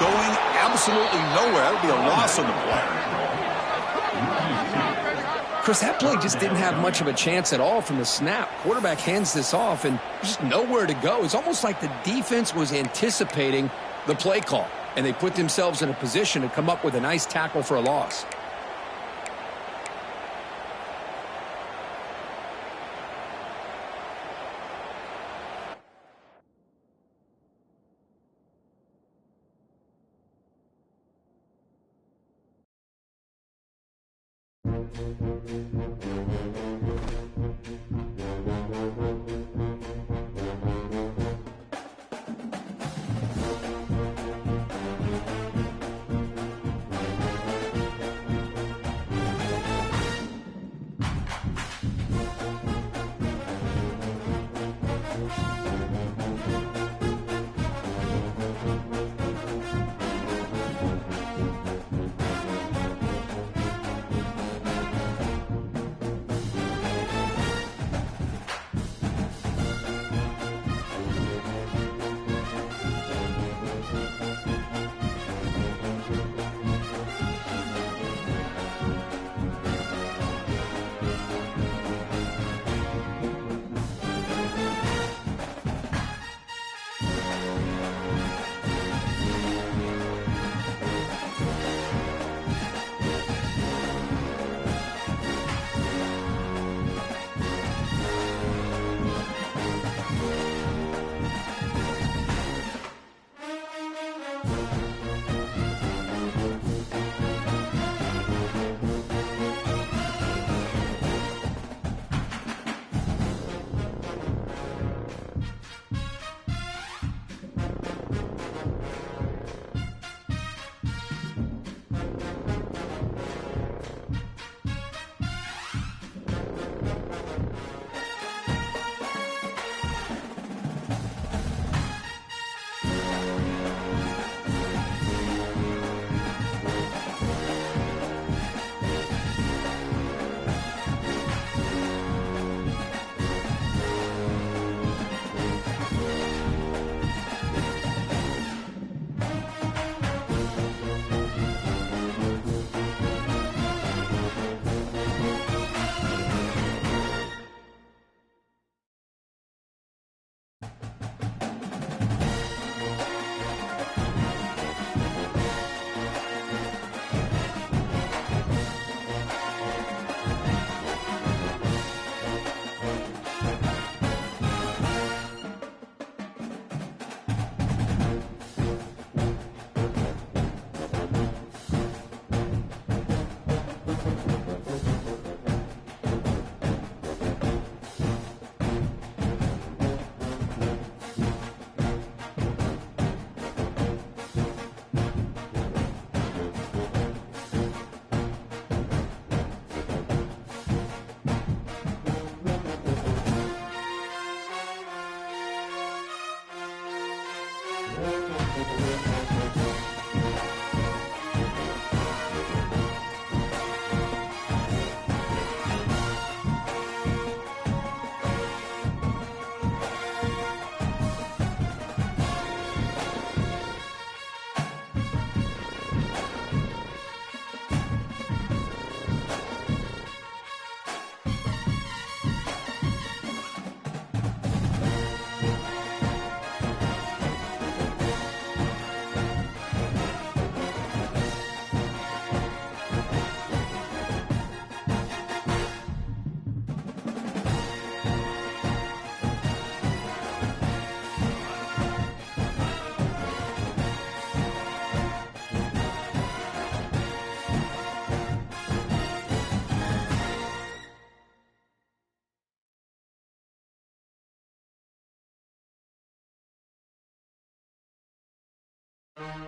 Going absolutely nowhere. That would be a loss on the play. Chris, that play just didn't have much of a chance at all from the snap. Quarterback hands this off and just nowhere to go. It's almost like the defense was anticipating the play call, and they put themselves in a position to come up with a nice tackle for a loss. Bye.